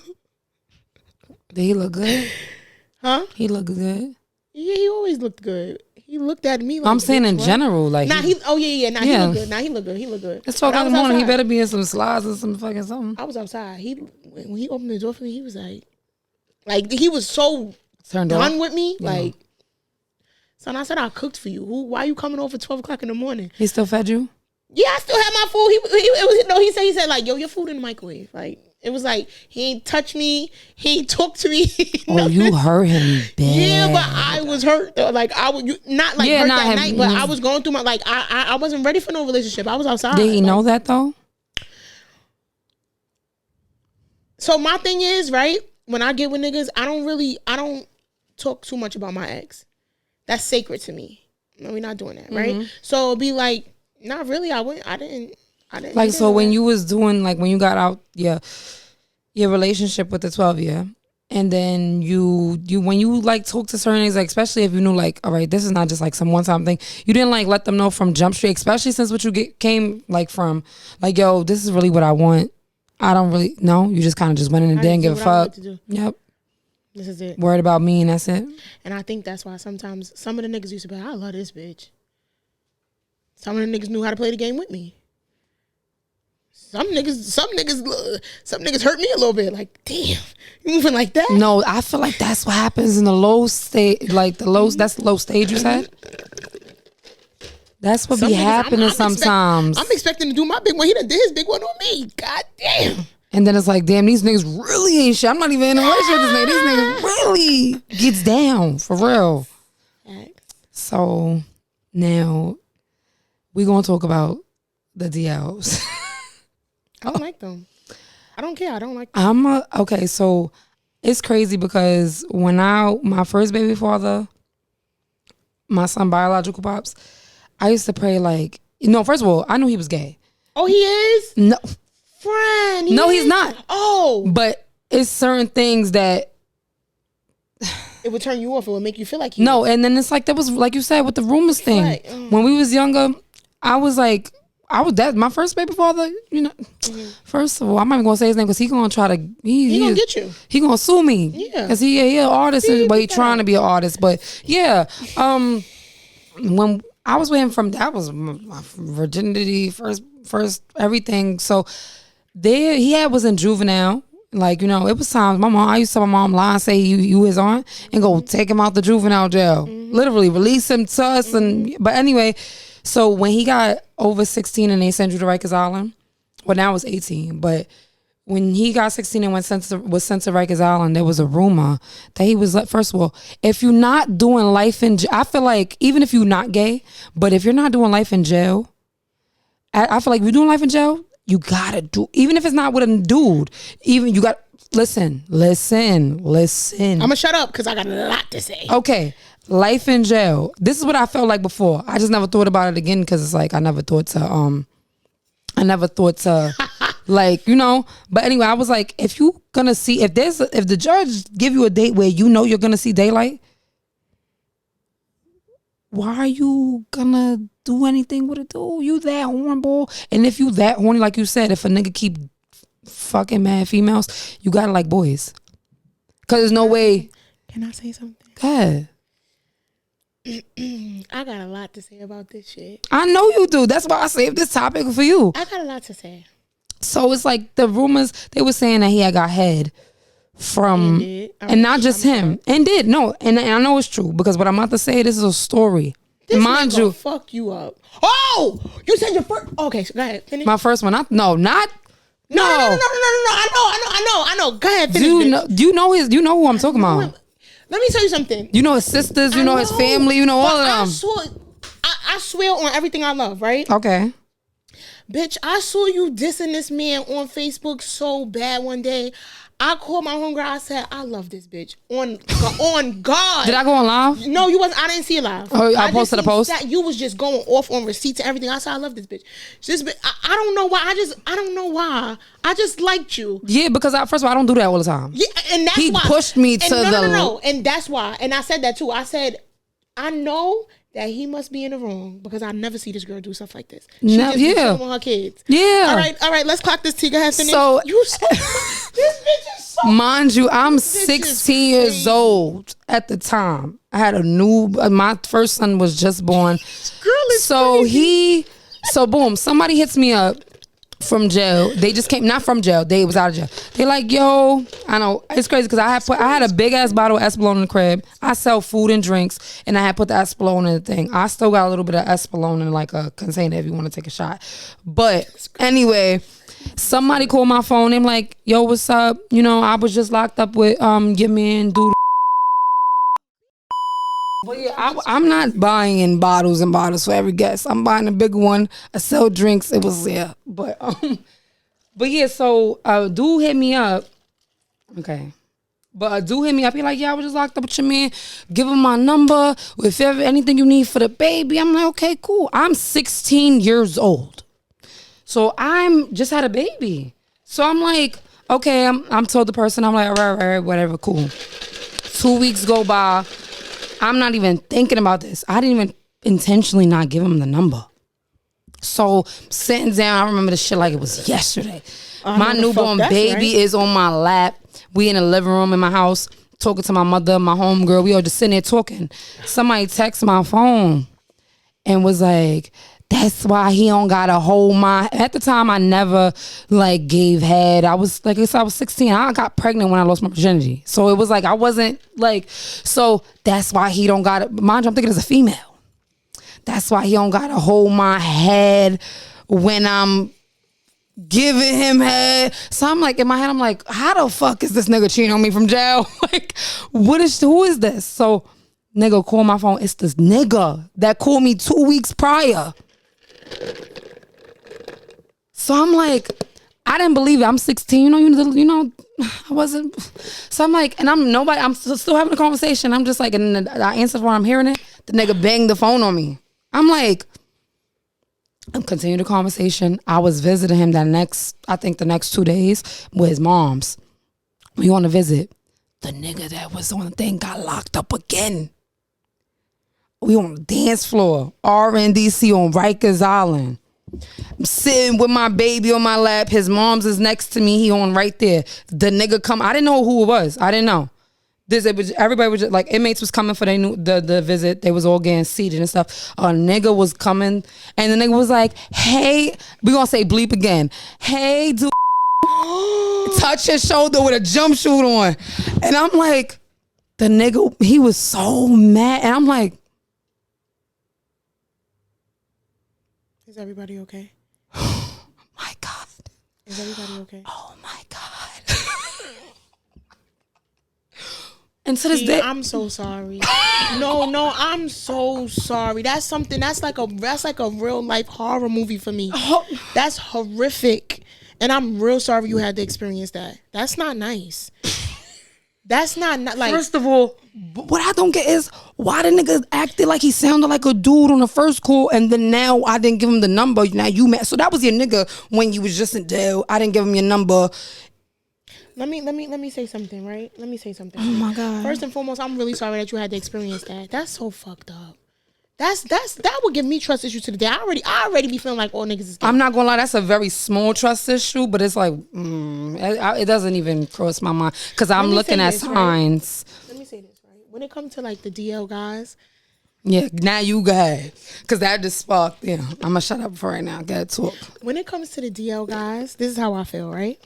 he look good? Huh? He looked good. Yeah, he always looked good. He looked at me like, I'm saying in general, like he looked good. He looked good. It's 12 in the morning. He better be in some slides or some fucking something. I was outside. When he opened the door for me, he was like he was so turned done on with me. Yeah. Like, son, I said I cooked for you. Why you coming over 12 o'clock in the morning? He still fed you? Yeah, I still had my food. He said like, yo, your food in the microwave. Like, it was like, he ain't touch me. He ain't talk to me. Oh, you hurt him bad. Yeah, but I was hurt. Like, I was not like hurt that night, but I was going through my, like, I wasn't ready for no relationship. I was outside. Did he know that though? So my thing is, right, when I get with niggas, I don't talk too much about my ex. That's sacred to me. No, we're not doing that, right? So it'd be like, not really. I didn't. Like, so when you was doing, like, when you got out your relationship with the 12-year, and then you when you like talk to certain niggas, like, especially if you knew like, all right, this is not just like some one-time thing, you didn't like let them know from Jump Street, especially since what you came like from, like, yo, this is really what I want. I don't really know. You just kind of just went in and didn't give a fuck. Yep. This is it. Worried about me and that's it. And I think that's why sometimes some of the niggas used to be like, I love this bitch. Some of the niggas knew how to play the game with me. Some niggas hurt me a little bit. Like, damn, you moving like that? No, I feel like that's what happens in the low stage. Like that's the low stage you said. That's what Some be niggas, happening sometimes. I'm expecting to do my big one. He done did his big one on me. God damn. And then it's like, damn, these niggas really ain't shit. I'm not even in a relationship with this nigga. These niggas really gets down for real. So now we gonna talk about the DLs. I don't like them. I don't care. I don't like them. Okay, so it's crazy because when my first baby father, my son biological pops, I used to pray like, first of all, I knew he was gay. Oh, he is? No. Friend. No, he's not. Oh. But it's certain things that it would turn you off. It would make you feel like No, and then it's like that was like you said with the rumors thing. Right. When we was younger, I was like, my first baby father, First of all, I'm not even gonna say his name because he gonna try to he gonna get you. He gonna sue me. Yeah. Because he an artist, but he trying to be an artist. But yeah. When I was with him that was my virginity, first everything. So he was in juvenile. Like, it was times I used to tell my mom, lie and say you his aunt and go take him out the juvenile jail. Literally release him to us. But anyway, so when he got over 16 and they sent you to Rikers Island, well, now it was 18, but when he got 16 and was sent to Rikers Island, there was a rumor that he was, first of all, if you're not doing life in jail, I feel like even if you're not gay, but if you're not doing life in jail, I feel like if you're doing life in jail, you gotta do, even if it's not with a dude, even you got, listen. I'm gonna shut up because I got a lot to say. Okay, life in jail. This is what I felt like before. I just never thought about it again because it's like I never thought to like, but anyway, I was like, if you gonna see, if the judge give you a date where you're gonna see daylight, why are you gonna do anything with a dude? You that hornball. And if you that horny, like you said, if a nigga keep fucking mad females, you gotta like boys. Cause there's no way. Can I say something? Go ahead. I got a lot to say about this shit. I know you do. That's why I saved this topic for you. I got a lot to say. So it's like the rumors, they were saying that he had got head from, and not just him. And did, no. And I know it's true because what I'm about to say, this is a story. This mind you, fuck you up. Oh, you said your first. Okay, so go ahead. Finish. My first one. No. I know. Go ahead. Finish. Do you know who I'm talking about? Let me tell you something. You know his sisters. You know his family. You know all of them. I swear on everything I love. Right? Okay. Bitch, I saw you dissing this man on Facebook so bad one day. I called my homegirl. I said, I love this bitch. On God. Did I go on live? No, you wasn't. I didn't see it live. Oh, I posted a post? You was just going off on receipts and everything. I said, I love this bitch. This bitch, I don't know why. I don't know why. I just liked you. Yeah, because first of all, I don't do that all the time. Yeah, and that's why. He pushed me to No. And that's why. And I said that too. I said, I know that he must be in the wrong because I never see this girl do stuff like this. She just be filming with her kids. Yeah. All right. Let's clock this T. Go ahead, finish. So this bitch is so. Mind you, I'm 16 years old at the time. I had my first son was just born. Girl is crazy. So boom, somebody hits me up from jail. They just came, not from jail. They was out of jail. They like, yo, I know it's crazy because I had a big ass bottle of Espolone in the crib. I sell food and drinks, and I had put the Espolone in the thing. I still got a little bit of Espolone in like a container if you want to take a shot. But anyway, somebody called my phone. I'm like, yo, what's up? I was just locked up with your man, dude. But yeah, I'm not buying in bottles and bottles for every guest. I'm buying a big one. I sell drinks. It was but yeah. So a dude hit me up. Okay, but a dude hit me up. He like, yeah, I was just locked up with your man. Give him my number. If ever anything you need for the baby, I'm like, okay, cool. I'm 16 years old, so I'm just had a baby. So I'm like, okay. I'm told the person. I'm like, all right, whatever, cool. 2 weeks go by. I'm not even thinking about this. I didn't even intentionally not give him the number. So sitting down, I remember the shit like it was yesterday. My newborn baby is on my lap. We in the living room in my house talking to my mother, my homegirl. We all just sitting there talking. Somebody texted my phone and was like, that's why he don't gotta hold my. At the time, I never like gave head. I was like, I was 16. I got pregnant when I lost my virginity, so it was like I wasn't like. So that's why he don't got it. Mind you, I'm thinking it's a female. That's why he don't gotta hold my head when I'm giving him head. So I'm like, in my head, I'm like, how the fuck is this nigga cheating on me from jail? Like, who is this? So nigga call my phone. It's this nigga that called me 2 weeks prior. So I'm like, I didn't believe it. I'm 16, I wasn't. So I'm like, and I'm still having a conversation. I'm just like, and I answered when I'm hearing it. The nigga banged the phone on me. I'm like, I'm continuing the conversation. I was visiting him the next 2 days with his mom's. We on a visit. The nigga that was on the thing got locked up again. We on the dance floor, RNDC on Rikers Island. I'm sitting with my baby on my lap. His mom's is next to me. He on right there. The nigga come. I didn't know who it was. I didn't know. Everybody was just, like, inmates was coming for the visit. They was all getting seated and stuff. A nigga was coming, and the nigga was like, "Hey, we gonna say bleep again. Hey, dude." Touch his shoulder with a jumpsuit on, and I'm like, the nigga, he was so mad, and I'm like, is everybody okay? My God. Is everybody okay? Oh my God. And to this day, I'm so sorry. No, I'm so sorry. That's like a real life horror movie for me. That's horrific. And I'm real sorry you had to experience that. That's not nice. That's not like. First of all, what I don't get is why the nigga acted like he sounded like a dude on the first call, and then now I didn't give him the number. Now you mad? So that was your nigga when you was just in jail. I didn't give him your number. Let me say something, right? Let me say something. Oh my God. First and foremost, I'm really sorry that you had to experience that. That's so fucked up. That would give me trust issues to the day. I already be feeling like all niggas is gay. I'm not gonna lie, that's a very small trust issue, but it's like it doesn't even cross my mind because I'm looking at signs. Right? Let me say this, right? When it comes to like the DL guys, yeah, now you go ahead, because that just sparked. Yeah, I'm gonna shut up for right now. Gotta talk. When it comes to the DL guys, this is how I feel, right?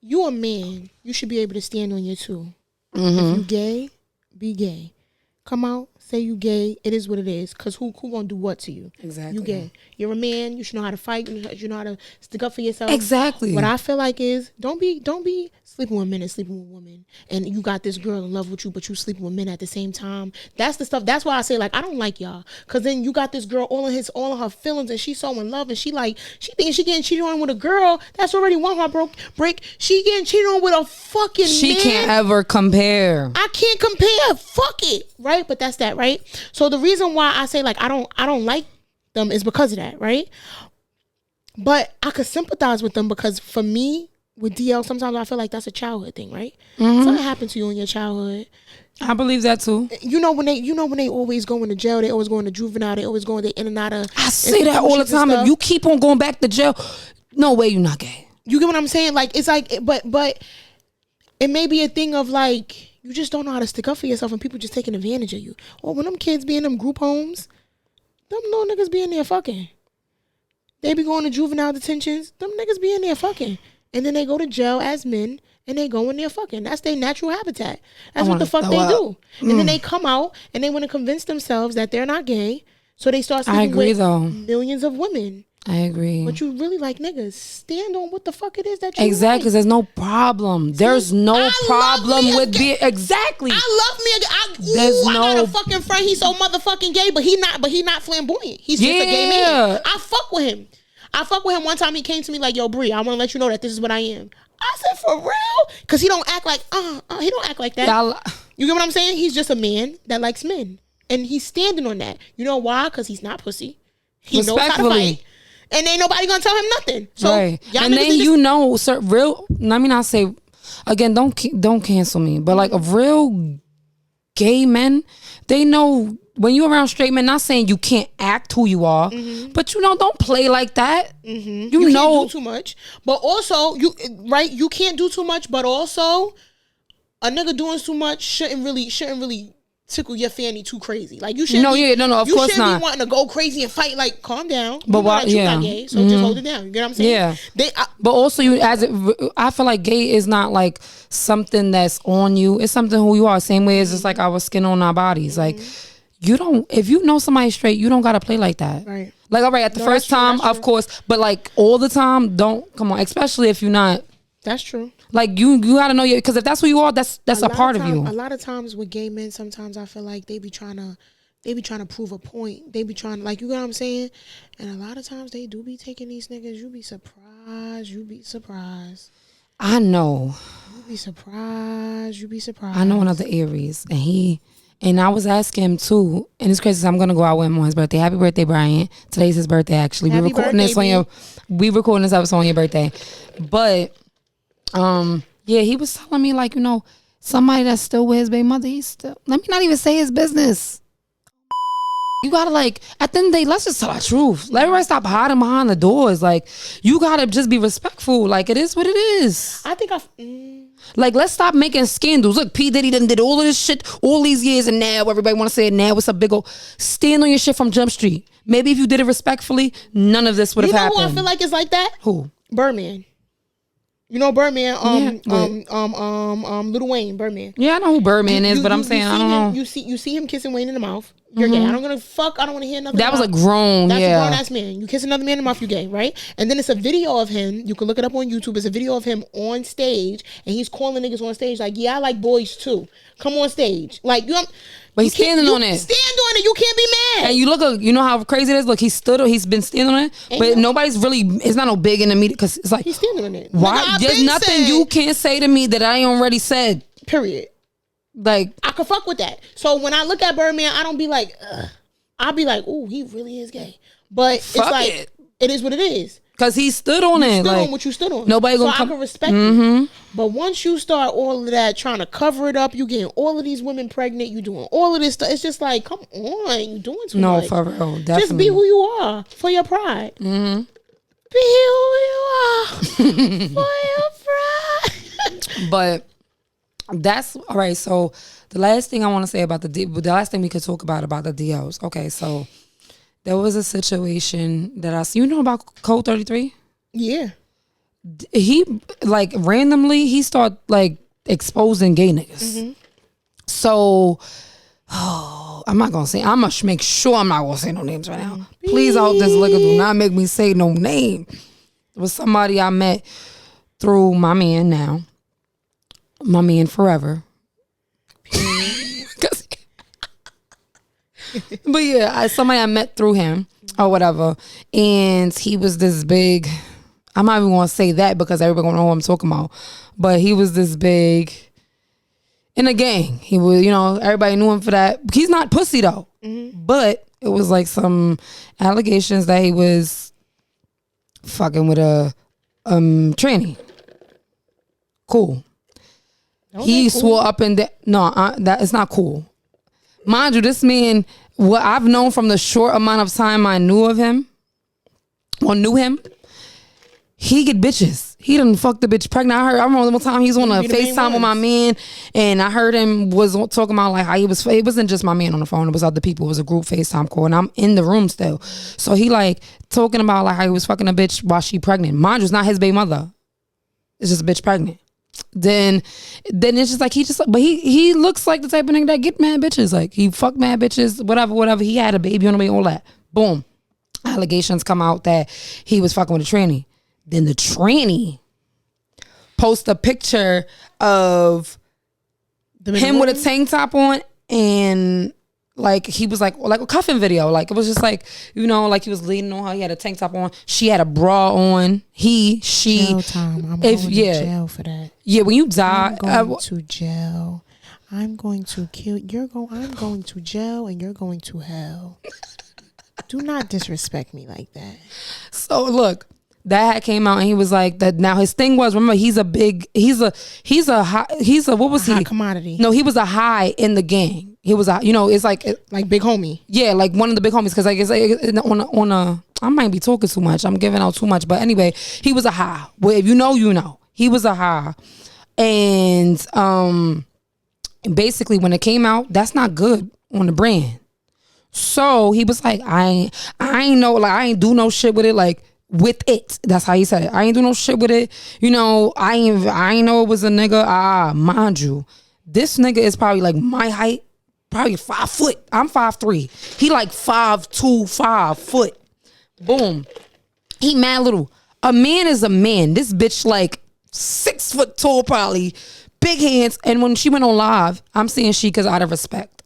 You a man, you should be able to stand on your two. If you gay, be gay. Come out, say you gay. It is what it is. Cause who gonna do what to you? Exactly. You gay. You're a man. You should know how to fight. You know how to stick up for yourself. Exactly. What I feel like is don't be sleeping with men and sleeping with women, and you got this girl in love with you, but you sleeping with men at the same time. That's the stuff. That's why I say like I don't like y'all. Cause then you got this girl all of her feelings, and she's so in love, and she thinks she getting cheated on with a girl that's already one heart break. She getting cheated on with a fucking man. She can't ever compare. I can't compare. Fuck it. Right? But that's that, right? So the reason why I say like I don't like them is because of that, right? But I could sympathize with them because for me, with DL, sometimes I feel like that's a childhood thing, right? Something happened to you in your childhood. I believe that too. You know when they always go into jail, they always go into juvenile, they always go in and out of. I say that all the time. If you keep on going back to jail, no way you're not gay. You get what I'm saying? Like it's like, but it may be a thing of like you just don't know how to stick up for yourself, and people just taking advantage of you. Or when them kids be in them group homes, them little niggas be in there fucking. They be going to juvenile detentions. Them niggas be in there fucking. And then they go to jail as men, and they go in there fucking. That's their natural habitat. That's what the fuck they do. And then they come out, and they want to convince themselves that they're not gay. So they start sleeping with millions of women. I agree. But you really like niggas. Stand on what the fuck it is that you exactly, because like. there's no problem. There's no problem with being exactly. I love me. I got a fucking friend. He's so motherfucking gay, but he not flamboyant. He's just a gay man. I fuck with him. One time. He came to me like, "Yo, Bree, I want to let you know that this is what I am." I said, "For real?" Because he don't act like he don't act like that. You get what I'm saying? He's just a man that likes men, and he's standing on that. You know why? Because he's not pussy. He knows how to fight. And ain't nobody gonna tell him nothing. So right. And then sir, real. Let me not say again. Don't cancel me. But like a real gay men, they know when you're around straight men. Not saying you can't act who you are, but don't play like that. You know, can't do too much. But also you can't do too much. But also a nigga doing too much shouldn't really tickle your fanny too crazy. Like you shouldn't. Of course not. Be wanting to go crazy and fight. Like calm down. But why? You not gay, so just hold it down. You get what I'm saying? Yeah. But also, I feel like gay is not like something that's on you. It's something who you are. Same way as just like our skin on our bodies. Like you don't, if you know somebody straight, you don't gotta play like that. Right. Like, all right, at the first time, of course, but like all the time, don't, come on, especially if you're not. That's true. Like you gotta know because if that's who you are, that's a part of you. A lot of times with gay men, sometimes I feel like they be trying to prove a point. They be trying, like, you know what I'm saying? And a lot of times they do be taking these niggas. You be surprised. I know. You be surprised. I know another Aries, and I was asking him too, and it's crazy. I'm gonna go out with him on his birthday. Happy birthday, Brian! Today's his birthday. Actually, we recording this episode on your birthday, but yeah, he was telling me like, somebody that's still with his baby mother. He's still. Let me not even say his business. You gotta like, at the end of the day, let's just tell the truth. Let everybody stop hiding behind the doors. Like, you gotta just be respectful. Like, it is what it is. I think like, let's stop making scandals. Look, P. Diddy done did all of this shit all these years, and now everybody want to say it now. It's a big old stand on your shit from Jump Street. Maybe if you did it respectfully, none of this would have happened. You know who I feel like is like that? Who? Birdman. You know Birdman, Lil Wayne, Birdman. Yeah, I know who Birdman is, but I'm saying I don't know. You see him kissing Wayne in the mouth. You're gay. I don't want to hear nothing. That was a grown, That's a grown ass man. You kiss another man in the mouth, you gay, right? And then it's a video of him. You can look it up on YouTube. It's a video of him on stage, and he's calling niggas on stage like, "Yeah, I like boys too. Come on stage." Like but he's standing on it. Stand on it. You can't be mad. And you know how crazy it is? Look, he's been standing on it, but nobody's really, it's not no big in the media because it's like, he's standing on it. Why? There's nothing you can't say to me that I ain't already said. Period. Like, I could fuck with that. So when I look at Birdman, I don't be like, ugh. I'll be like, ooh, he really is gay. But it's like, it is what it is. Because he stood on it. Stood like, on what you stood on. Nobody gonna come. I can respect it. But once you start all of that, trying to cover it up, you getting all of these women pregnant, you doing all of this stuff. It's just like, come on, you doing too much. No, for real, definitely. Just be who you are for your pride. Be who you are for your pride. But that's all right. So the last thing I want to say about the last thing we could talk about the DLs. Okay, so there was a situation that you know about Code 33? Yeah. He like randomly he started like exposing gay niggas. So I'm not gonna say. I'm gonna make sure I'm not gonna say no names right now. Please, I hope this liquor do not make me say no name. It was somebody I met through my man now. My man forever. But yeah, somebody I met through him or whatever, and he was this big. I'm not even gonna say that because everybody gonna know who I'm talking about. But he was this big in a gang. He was, everybody knew him for that. He's not pussy though. But it was like some allegations that he was fucking with a tranny. Cool. He swore up and down. No, that it's not cool. Mind you, this man, what I've known from the short amount of time I knew him, he get bitches. He done fucked the bitch pregnant. I remember one time he was on a FaceTime with my man, and I heard him was talking about like how it wasn't just my man on the phone, it was other people. It was a group FaceTime call, and I'm in the room still. So he like talking about like how he was fucking a bitch while she pregnant. Mind you, it's not his baby mother. It's just a bitch pregnant. Then it's just like but he looks like the type of nigga that get mad bitches. Like he fuck mad bitches, whatever. He had a baby on the way, all that. Boom. Allegations come out that he was fucking with a tranny. Then the tranny post a picture of him with a tank top on, and like he was like a cuffing video. Like it was just like, like he was leaning on her. He had a tank top on. She had a bra on. She. Jail time. I'm going to jail for that. Yeah, when you die, I'm going to jail. I'm going to kill. I'm going to jail, and you're going to hell. Do not disrespect me like that. So look. That came out and he was like that. Now his thing was, remember, he's a what was he? High commodity. No, he was a high in the gang. He was it's like big homie. Yeah, like one of the big homies. Because I guess I might be talking too much. I'm giving out too much. But anyway, he was a high. Well, if you know, he was a high, and basically when it came out, that's not good on the brand. So he was like, I ain't know, like I ain't do no shit with it, like. With it, that's how he said it. I ain't do no shit with it. I ain't know it was a nigga. Mind you, this nigga is probably like my height, probably 5 foot. I'm 5'3". He like 5'2", 5 foot. Boom. He mad little. A man is a man. This bitch like 6 foot tall, probably big hands. And when she went on live, I'm saying she because out of respect,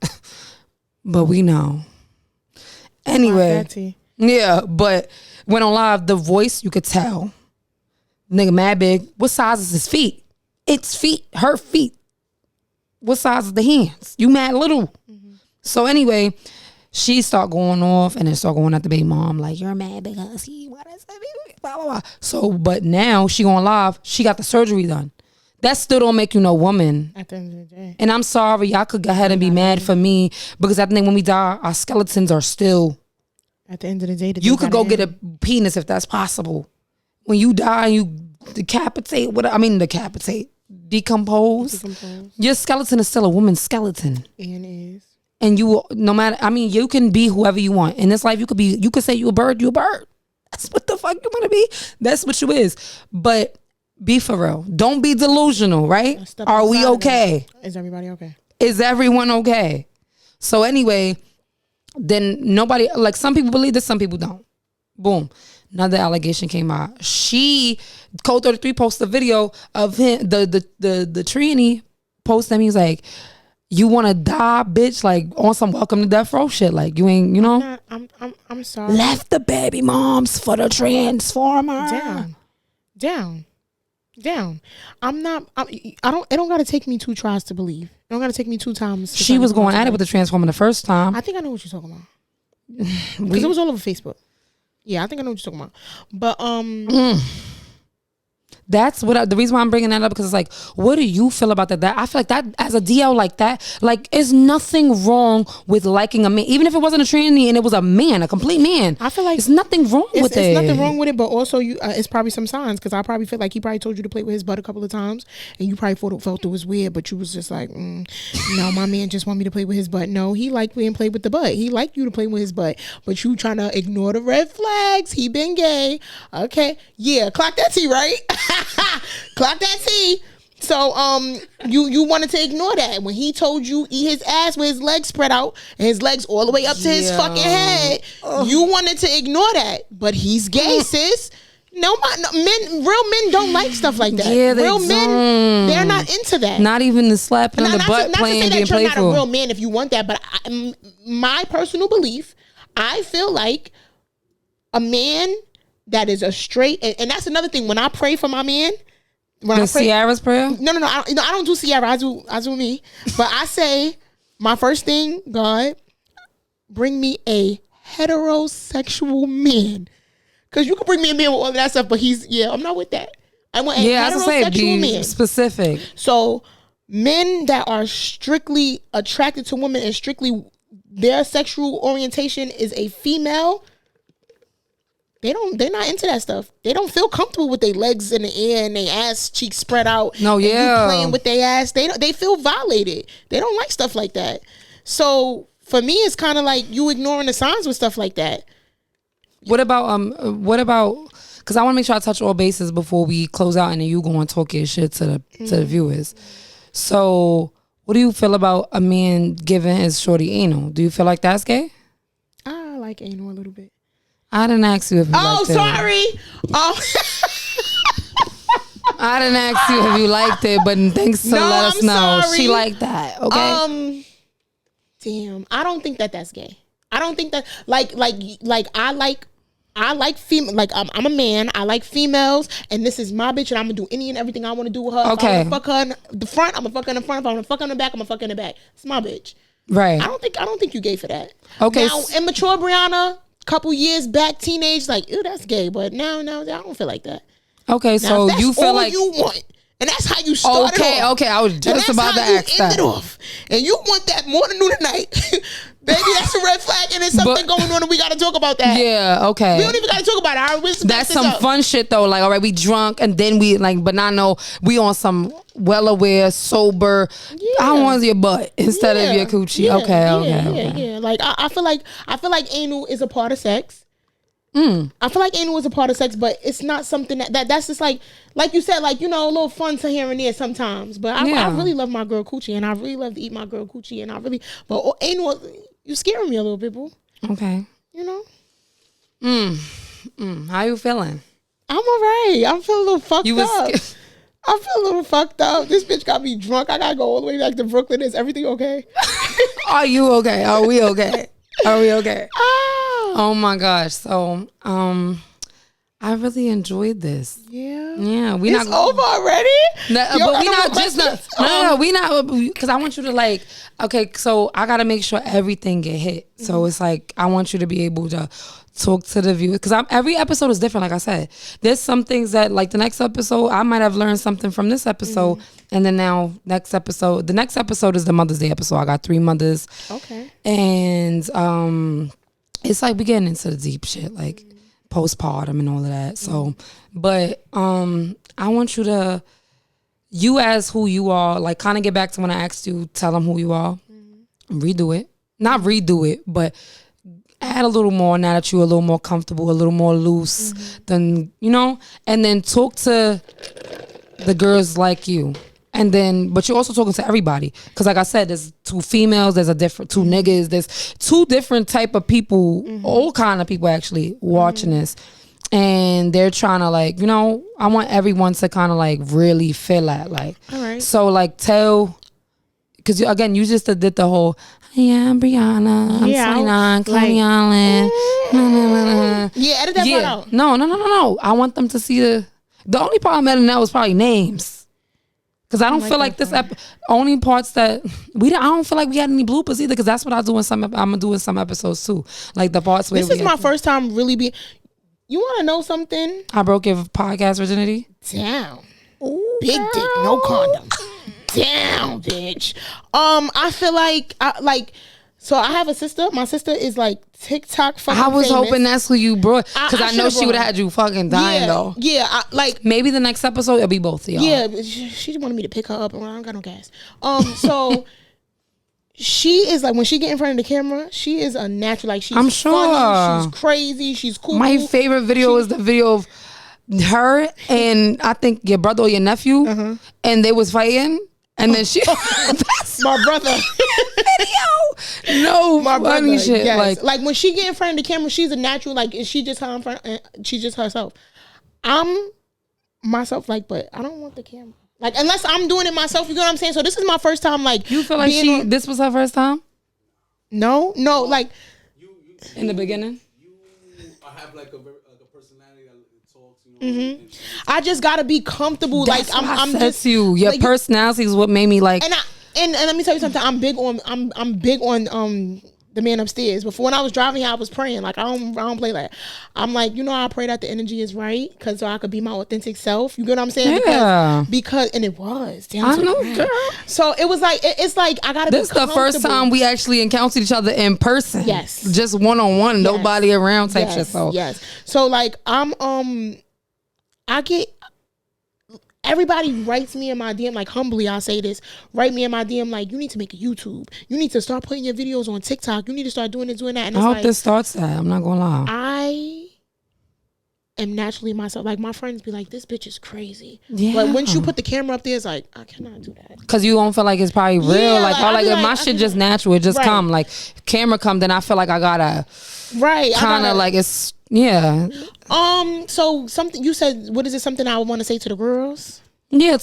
but we know. Anyway, yeah. But went on live, the voice you could tell. Nigga mad big. What size is his feet? It's feet. Her feet. What size is the hands? You mad little. Mm-hmm. So anyway, she start going off and then start going at the baby mom like, you're mad because he wanted to be blah blah blah. So but now she going live. She got the surgery done. That still don't make you no woman. At the end of the day. And I'm sorry, y'all could go ahead and be mad for me because I think when we die, our skeletons are still. At the end of the day, you could go get a penis if that's possible. When you die, you decapitate. Decompose. Your skeleton is still a woman's skeleton. And is. And you, no matter, you can be whoever you want. In this life, you could say you a bird, you a bird. That's what the fuck you want to be. That's what you is. But be for real. Don't be delusional, right? Are we okay? Is everybody okay? Is everyone okay? So anyway, then nobody, like some people believe this, some people don't. Boom. Another allegation came out. Code 33 posted a video of him, the tranny posted him. He's like, you want to die, bitch? Like on some welcome to death row shit. Like you ain't, I'm sorry. Left the baby moms for the transformer. Down. It don't got to take me 2 tries to believe. It don't got to take me 2 times. She was going at it with the transformer the first time. I think I know what you're talking about. Because it was all over Facebook. Yeah, I think I know what you're talking about. But that's what the reason why I'm bringing that up, because it's like, what do you feel about that? I feel like that as a DL like that, like, is nothing wrong with liking a man, even if it wasn't a tranny and it was a man, a complete man. I feel like there's nothing wrong with it. It's nothing wrong with it, but also it's probably some signs, because I probably feel like he probably told you to play with his butt a couple of times, and you probably felt it was weird, but you was just like, no, my man just want me to play with his butt. No, he liked being played with the butt. He liked you to play with his butt, but you trying to ignore the red flags. He been gay. Okay, yeah, clock that T, right? Clock that T. So you wanted to ignore that when he told you eat his ass with his legs spread out and his legs all the way up to his fucking head. You wanted to ignore that, but he's gay, sis. Real men don't like stuff like that. Yeah, real men, they're not into that. Not even the slapping on the butt, playing, being playful. Not to say that you're not a real man if you want that, but my personal belief, I feel like a man that is a straight, and that's another thing. When I pray for my man, Ciara's prayer? No. I don't do Ciara. I do me. But I say my first thing, God, bring me a heterosexual man. Because you can bring me a man with all of that stuff, but I'm not with that. I want a heterosexual man. Specific. So men that are strictly attracted to women and strictly their sexual orientation is a female. They're not into that stuff. They don't feel comfortable with their legs in the air and their ass cheeks spread out. No, yeah. You playing with their ass. They feel violated. They don't like stuff like that. So for me, it's kind of like you ignoring the signs with stuff like that. What about because I want to make sure I touch all bases before we close out, and then you go and talk your shit to the viewers. So what do you feel about a man giving his shorty anal? Do you feel like that's gay? I like anal a little bit. I didn't ask you if you liked it. Sorry. I didn't ask you if you liked it, but thanks to let us know. Sorry. She liked that. Okay. Damn. I don't think that's gay. I don't think that like I like female. Like I'm a man. I like females, and this is my bitch, and I'm gonna do any and everything I want to do with her. Okay. If I wanna fuck her in the front, I'm gonna fuck her in the front. If I wanna fuck her in the back, I'm gonna fuck her in the back. It's my bitch. Right. I don't think you gay for that. Okay. Now, immature Brianna, couple years back, teenage, like, ew, that's gay. But now, I don't feel like that. Okay, now, so you feel like you want, and that's how you started off. Okay, I was just about to ask that. Off. And you want that morning, noon, and night. Baby, that's a red flag, and there's something going on, and we got to talk about that. Yeah, okay. We don't even got to talk about it. All right, that's some fun shit, though. Like, all right, we drunk, and then we, like, but I know we on some well-aware, sober, I want your butt instead of your coochie. Okay. Yeah. Like, I feel like anal is a part of sex. I feel like anal is a part of sex, but it's not something that's just like you said, like, you know, a little fun to here and there sometimes. But I really love my girl coochie, and I really love to eat my girl coochie, and but anal, you scaring me a little bit, boo. Okay. You know. How you feeling? I'm all right. I'm feeling a little fucked up. I feel a little fucked up. This bitch got me drunk. I gotta go all the way back to Brooklyn. Is everything okay? Are you okay? Are we okay? Are we okay? Oh my gosh. So, I really enjoyed this. Yeah. Yeah. It's over already? No, but we not just not. No, we not. Because I want you to like. Okay, so I gotta make sure everything get hit. So it's like I want you to be able to talk to the viewers, because every episode is different. Like I said, there's some things that, like the next episode, I might have learned something from this episode, and then now the next episode is the Mother's Day episode. I got 3 mothers. Okay. And it's like we getting into the deep shit, like postpartum and all of that. So, but I want you as who you are, like kind of get back to when I asked you, tell them who you are, redo it, not redo it, but add a little more now that you're a little more comfortable, a little more loose than, you know, and then talk to the girls like you. And then, but you're also talking to everybody. Because like I said, there's 2 females, there's 2 niggas, there's 2 different type of people, all kind of people actually watching this. And they're trying to like, you know, I want everyone to kind of like really feel that. Like, all right. So like because again, you just did the whole, yeah, I'm Brianna, I'm 29, Coney Island. Yeah, edit that part out. No. I want them to see the only part I'm editing out was probably names. Because I don't feel like this only parts that I don't feel like we had any bloopers either, because that's what I do I'm gonna do in some episodes too. Like the parts where this is my first time really being. You want to know something? I broke your podcast virginity. Damn. Ooh, big dick, no condom. Damn, bitch. I feel like so I have a sister. My sister is like TikTok fucking I was famous. hoping that's who you brought, because I know she would have had you fucking dying though. Yeah, maybe the next episode it'll be both of y'all. Yeah, but she wanted me to pick her up, and I don't got no gas. So she is like, when she get in front of the camera, she is a natural. Like she's funny, she's crazy, she's cool. My favorite video is the video of her and I think your brother or your nephew, and they was fighting. And then she, that's my brother. Video, no, my funny shit. Yes. Like when she get in front of the camera, she's a natural. Like she just her in front, she just herself. I'm myself, like, but I don't want the camera. Like unless I'm doing it myself, you know what I'm saying? So this is my first time. Like you feel like this was her first time? No, like in the beginning. I have like a personality that talks. You know, I just gotta be comfortable. That's like I'm just your like, personality is what made me like. And let me tell you something. I'm big on the man upstairs. Before, when I was driving here, I was praying. Like I don't play like. I'm like, you know, I pray that the energy is right, because so I could be my authentic self. You get what I'm saying? Yeah. Because and it was. Damn, I know, girl. So it was like it's like I gotta. This is the first time we actually encountered each other in person. Yes. Just 1-on-1, nobody around type shit. So yes. So like I get. Everybody writes me in my DM, like humbly I'll say this, write me in my DM like, you need to make a YouTube. You need to start putting your videos on TikTok. You need to start doing this, doing that. And I hope this starts that. I'm not gonna lie. I am naturally myself. Like my friends be like, this bitch is crazy. Yeah. But once you put the camera up there, it's like, I cannot do that. Cause you don't feel like it's probably real. Yeah, like if my shit just natural, it just come. Like camera come, then I feel like I gotta kind of like it's So something you said, what is it? Something I would want to say to the girls? Yeah,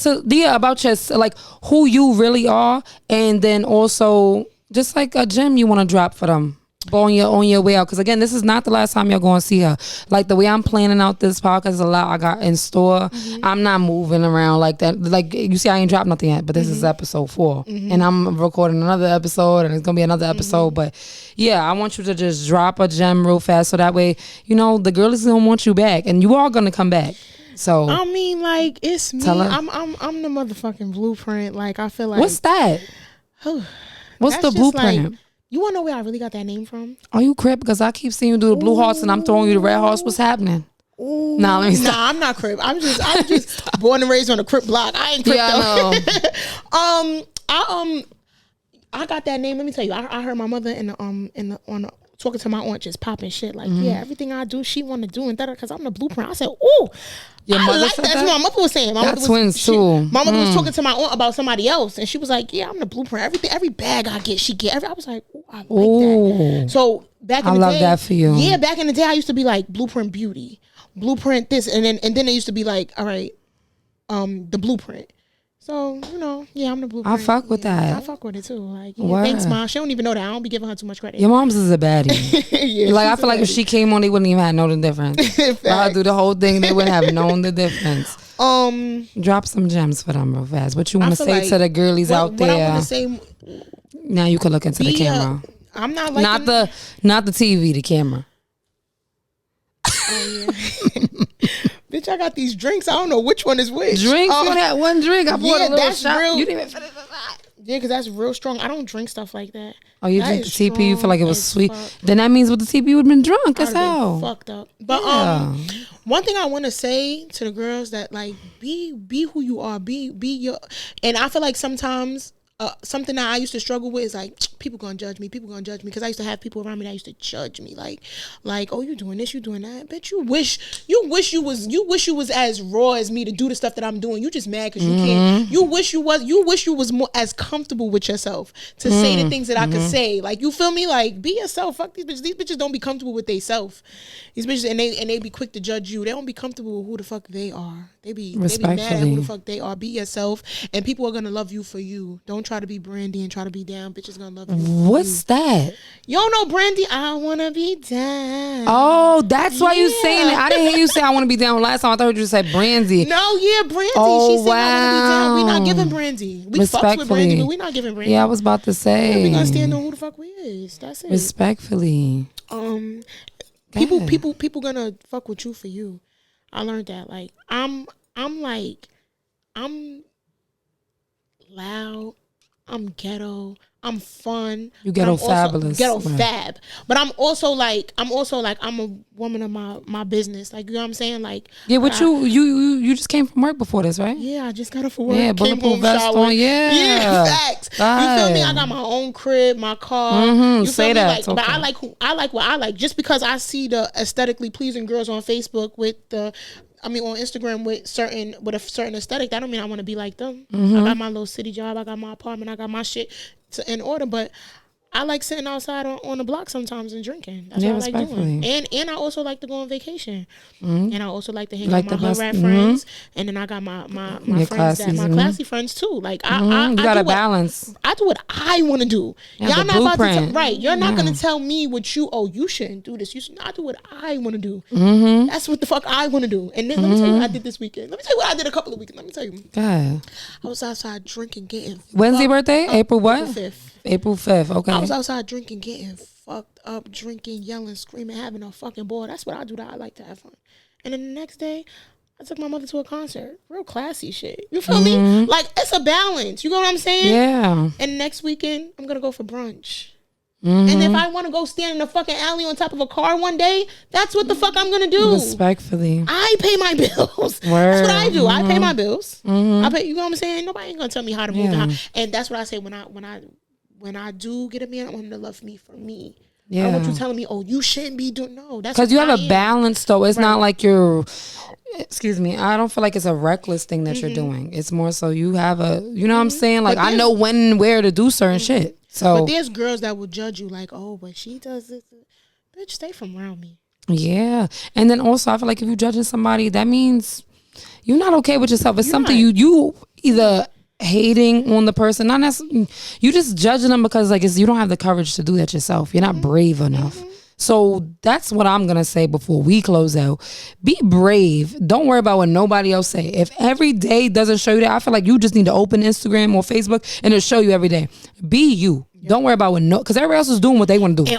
about just like who you really are, and then also just like a gem you want to drop for them on your way out. Because again, this is not the last time you're going to see her. Like the way I'm planning out this podcast, a lot I got in store. I'm not moving around like that. Like you see, I ain't dropped nothing yet, but this is episode 4, and I'm recording another episode, and it's gonna be another episode. But yeah, I want you to just drop a gem real fast, so that way you know the girl is gonna want you back, and you are gonna come back. So I mean, like it's me. I'm the motherfucking blueprint. Like I feel like what's that? What's the blueprint? Like, you wanna know where I really got that name from? Are you crip? Because I keep seeing you do the blue hearts and I'm throwing you the red hearts. What's happening? Ooh. Nah, let me stop. Nah, I'm not crip. I'm just born and raised on a crip block. I ain't crip though. I got that name. Let me tell you. I heard my mother on talking to my aunt, just popping shit like, yeah, everything I do, she want to do and that because I'm the blueprint. I said, ooh, Your I mother like said that. That's what my mother was saying. Got twins too. My mother was talking to my aunt about somebody else, and she was like, yeah, I'm the blueprint. Every bag I get, she get. I was like, ooh, I like that. So back in the day, I love that for you. Yeah, back in the day, I used to be like Blueprint Beauty, Blueprint this, and then it used to be like, all right, the Blueprint. So, I'm the blueprint. I fuck with that. I fuck with it too. Like, thanks, Mom. She don't even know that. I don't be giving her too much credit. Your mom's is a baddie. Yeah, like, I feel like if she came on, they wouldn't even have known the difference. I'll do the whole thing. They wouldn't have known the difference. Drop some gems for them real fast. What you want to say like to the girlies out there? What I want to say. Now you can look into the camera. I'm not like not the TV, the camera. Oh, yeah. Bitch, I got these drinks. I don't know which one is which. Drinks? You had one drink. I bought a little shot. Real, you didn't even finish the shot. Yeah, because that's real strong. I don't drink stuff like that. Oh, you drink the TP? You feel like it was sweet? Then that means with the TP, you would have been drunk as hell. Fucked up. But one thing I want to say to the girls that like be who you are. Be your. And I feel like sometimes something that I used to struggle with is like people gonna judge me because I used to have people around me that used to judge me like oh, you doing this, you doing that. Bitch, you wish you was as raw as me to do the stuff that I'm doing. You just mad because you can't. You wish you was more as comfortable with yourself to say the things that I could say. Like, you feel me? Like, be yourself. Fuck these bitches. These bitches don't be comfortable with they self. These bitches and they be quick to judge you. They don't be comfortable with who the fuck they are. They be mad at who the fuck they are. Be yourself, and people are gonna love you for you. Don't try to be Brandy and try to be down. Bitches gonna love you. What's that? You don't know Brandy? I wanna be down. Oh, that's why you saying it. I didn't hear you say I wanna be down last time. I thought you said Brandy. No, yeah, Brandy. Oh, she said I wanna be down. We not giving Brandy. We fucks with Brandy, but we not giving Brandy. Yeah, I was about to say. Yeah, we gonna stand on who the fuck we is. That's it. Respectfully. People gonna fuck with you for you. I learned that. Like, I'm loud. I'm ghetto. I'm fun. You ghetto fabulous. Ghetto fab. But I'm also like I'm a woman of my business. Like, you know what I'm saying? Like, yeah, but you just came from work before this, right? Yeah, I just got off of work. Yeah, bulletproof vest on. Yeah, facts. You feel me? I got my own crib, my car. You say that. Like, but I like what I like. Just because I see the aesthetically pleasing girls on Facebook on Instagram with a certain aesthetic, that don't mean I want to be like them. I got my little city job, I got my apartment, I got my shit in order, but I like sitting outside on the block sometimes and drinking. That's what I like doing. And I also like to go on vacation. And I also like to hang out with my hood rat friends. And then I got my friends my classy friends too. Like, I got a balance. I do what I want to do. Y'all not about to you're not gonna tell me what you shouldn't do this. I do what I want to do. That's what the fuck I want to do. And then let me tell you what I did this weekend. Let me tell you what I did a couple of weekends. Let me tell you. God. I was outside drinking, getting When's your birthday? April what? April 5th. April 5th, okay. I was outside drinking, getting fucked up, drinking, yelling, screaming, having a fucking ball. That's what I do. I like to have fun. And then the next day, I took my mother to a concert. Real classy shit. You feel me? Like, it's a balance. You know what I'm saying? Yeah. And next weekend, I'm going to go for brunch. And if I want to go stand in a fucking alley on top of a car one day, that's what the fuck I'm going to do. Respectfully. I pay my bills. Word. That's what I do. I pay my bills. I pay, you know what I'm saying? Nobody ain't going to tell me how to move. And that's what I say when I do get a man, I want him to love me for me. Yeah. I don't want you telling me, oh, you shouldn't be doing. No, that's because you have a balance, though. It's not like you're. Excuse me. I don't feel like it's a reckless thing that you're doing. It's more so you have a. You know what I'm saying? Like, I know when and where to do certain shit. So, but there's girls that will judge you like, oh, but she does this. Bitch, stay from around me. Yeah, and then also I feel like if you're judging somebody, that means you're not okay with yourself. It's something you either hating on the person, not necessarily you just judging them because like you don't have the courage to do that yourself. You're not brave enough. So that's what I'm gonna say before we close out. Be brave. Don't worry about what nobody else say. If every day doesn't show you that, I feel like you just need to open Instagram or Facebook and it'll show you every day. Be you. Don't worry about what because everybody else is doing what they want to do.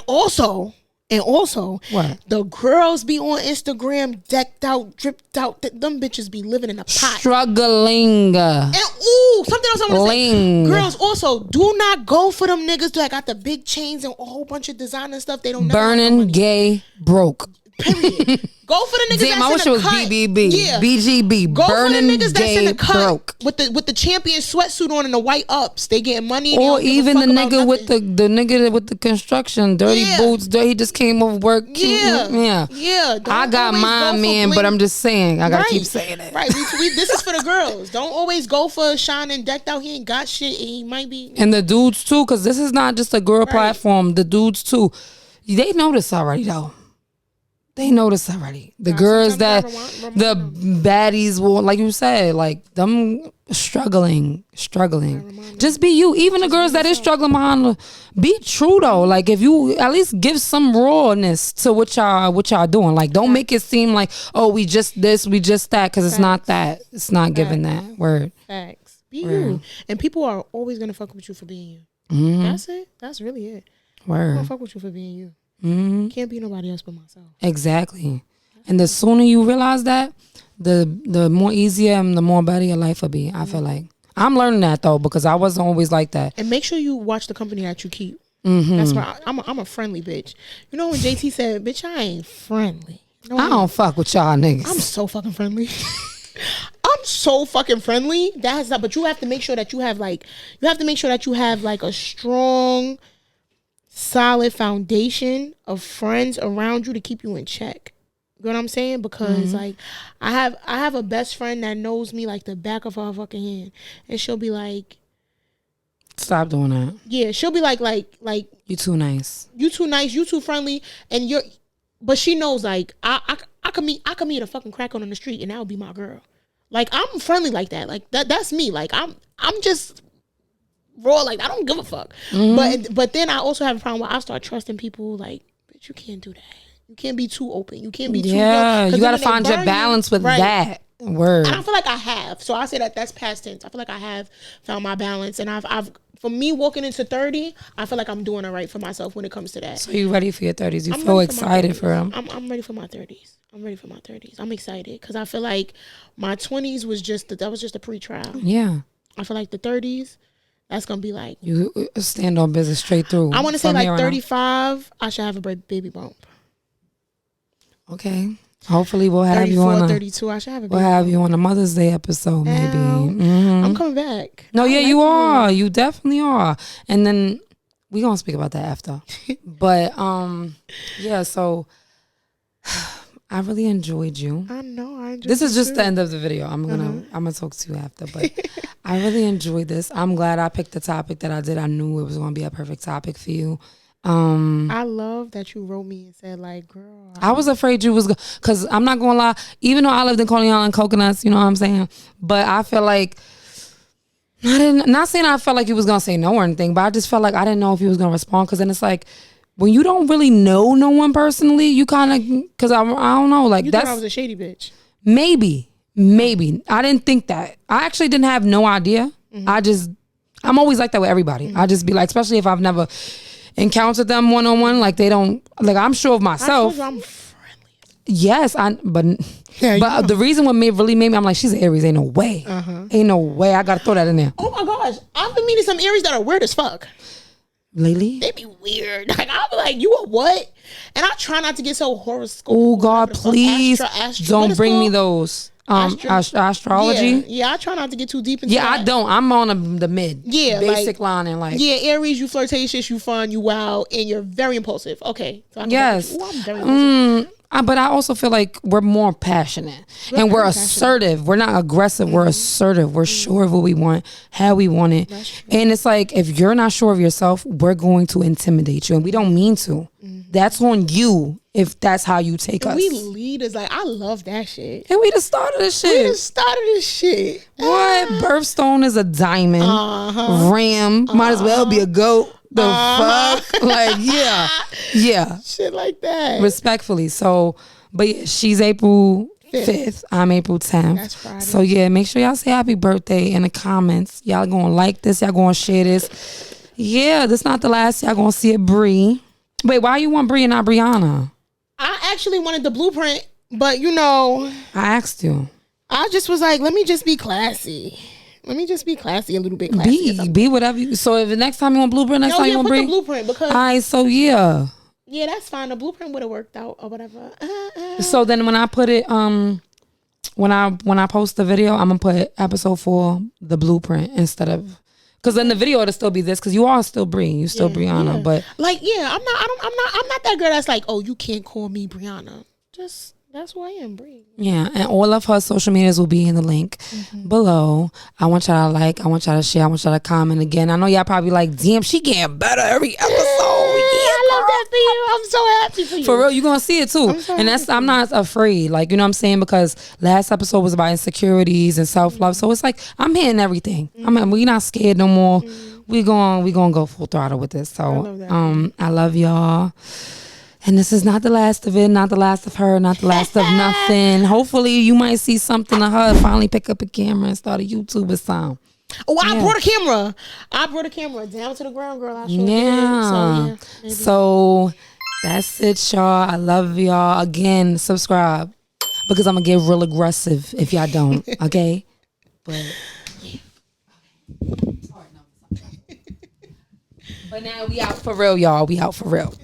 And also, what? The girls be on Instagram decked out, dripped out. Them bitches be living in a pot. Struggling. And something else I want to say. Girls also, do not go for them niggas that got the big chains and a whole bunch of designer stuff. They don't burning, gay, broke. Period. Go for the niggas Damn, I wish that's it in was the cut. BBB. Yeah. BGB. Go Burning for the niggas that's in gay the cut broke. with the champion sweatsuit on and the white ups. They getting money. Or even the nigga with nothing. the nigga with the construction, dirty boots. He just came off work. Yeah. I Don't got always mine, go for man, but bling. I'm just saying. I gotta Right. keep saying it. Right. This is for the girls. Don't always go for shining decked out. He ain't got shit. And he might be. And the dudes too, because this is not just a girl platform. The dudes too. They know this already though. They know this already. The girls that the baddies will, like you said, like them struggling. Just be you. Even the girls that is struggling behind, be true though. Like if you at least give some rawness to what y'all doing. Like don't make it seem like, oh, we just this, we just that, because it's not that. It's not giving that word. Facts. Be you. And people are always gonna fuck with you for being you. That's it. That's really it. Word. I'm gonna fuck with you for being you. Can't be nobody else but myself. Exactly. And the sooner you realize that, the more easier and the more better your life will be. I feel like I'm learning that though, because I wasn't always like that. And make sure you watch the company that you keep. That's why I'm a friendly bitch. You know when JT said, "Bitch, I ain't friendly." No, I don't fuck with y'all niggas. I'm so fucking friendly. I'm so fucking friendly. That's not. But you have to make sure that you have like a strong, solid foundation of friends around you to keep you in check. You know what I'm saying? Because like I have a best friend that knows me like the back of her fucking hand, and she'll be like, "Stop doing that." Yeah, she'll be like you too nice. You too nice. You too friendly, and you're. But she knows like I could meet a fucking cracker on the street, and that would be my girl. Like I'm friendly like that. Like that's me. Like I'm just raw. Like I don't give a fuck. But then I also have a problem where I start trusting people. Like, bitch, you can't do that. You can't be too open. You can't be too. Yeah, you gotta when find your balance with that word. I feel like I have. So I say that's past tense. I feel like I have found my balance, and I've for me walking into 30, I feel like I'm doing it right for myself when it comes to that. So you ready for your 30s? You feel excited for them? I'm ready for my 30s. I'm excited because I feel like my 20s was just a pre-trial. Yeah. I feel like the 30s, that's gonna be like you stand on business straight through. I want to say like 35. I should have a baby bump. Okay. Hopefully we'll have you on 32. I should have a baby We'll have you on a Mother's Day episode, maybe. I'm coming back. No, yeah, you are. You definitely are. And then we gonna speak about that after. But yeah, so I really enjoyed you. I know. I enjoyed this is just too. the end of the video. I'm gonna talk to you after, but I really enjoyed this. I'm glad I picked the topic that I did. I knew it was gonna be a perfect topic for you. I love that you wrote me and said like, girl, I was afraid you was because I'm not gonna lie, even though I lived in Coney Island, Coconuts, you know what I'm saying, but I feel like not saying I felt like you was gonna say no or anything, but I just felt like I didn't know if you was gonna respond, because then it's like when you don't really know no one personally, you kind of, because I don't know, like you that's thought I was a shady bitch. Maybe I didn't think that. I actually didn't have no idea. I'm always like that with everybody. I just be like, especially if I've never encountered them one-on-one, like they don't, like I'm sure of myself. I'm friendly. Yes, but the reason what really made me, I'm like, she's an Aries, ain't no way. Ain't no way. I gotta throw that in there. Oh my gosh, I've been meeting some Aries that are weird as fuck. Lately? They be weird. Like I'll be like, you a what? And I try not to get so horoscope. Oh God, please don't bring me those. Astrology. Yeah, I try not to get too deep into that. I don't. I'm on the mid. Yeah, basic line and like. Yeah, Aries, you flirtatious, you fun, you wild, and you're very impulsive. Okay. So yes. I'm very impulsive. But I also feel like we're more passionate and we're assertive. We're not aggressive. We're assertive. We're sure of what we want, how we want it. And it's like, if you're not sure of yourself, we're going to intimidate you, and we don't mean to. That's on you if that's how you take us. We leaders, like, I love that shit. And we just started this shit. What? Birthstone is a diamond. Ram might as well be a goat. The fuck? Like, yeah. Shit like that. Respectfully. So, but yeah, she's April 5th. I'm April 10th. That's Friday. So yeah, make sure y'all say happy birthday in the comments. Y'all gonna like this. Y'all gonna share this. Yeah, this not the last. Y'all gonna see it, Bree. Wait, why you want Bree and not Brianna? I actually wanted the blueprint, but you know, I asked you. I just was like, let me just be classy. Let me just be classy, a little bit classy. Be whatever you. So if the next time you want blueprint, next time you want put Bree. the blueprint because. All right, so yeah. Yeah, that's fine. The blueprint would have worked out or whatever. So then when I put it, when I post the video, I'm gonna put episode 4, the blueprint instead of, because then the video it'll still be this, because you all still Bree, you still Brianna, but like I'm not that girl that's like, oh, you can't call me Brianna. Just that's who I am, Bree. yeah, and all of her social medias will be in the link below. I want y'all to like, I want y'all to share, I want y'all to comment again. I know y'all probably like, damn, she getting better every episode. I love that for you. I'm so happy for you. For real, you're gonna see it too. And I'm not afraid. Like, you know what I'm saying? Because last episode was about insecurities and self-love. So it's like I'm hitting everything. We not scared no more. We gonna go full throttle with this. So I love y'all. And this is not the last of it, not the last of her, not the last of nothing. Hopefully you might see something of her finally pick up a camera and start a YouTube or something. Oh, I brought a camera. I brought a camera down to the ground, girl. I sure did. So that's it, y'all. I love y'all. Again, subscribe, because I'm gonna get real aggressive if y'all don't. Okay, but yeah. But now we out for real, y'all. We out for real.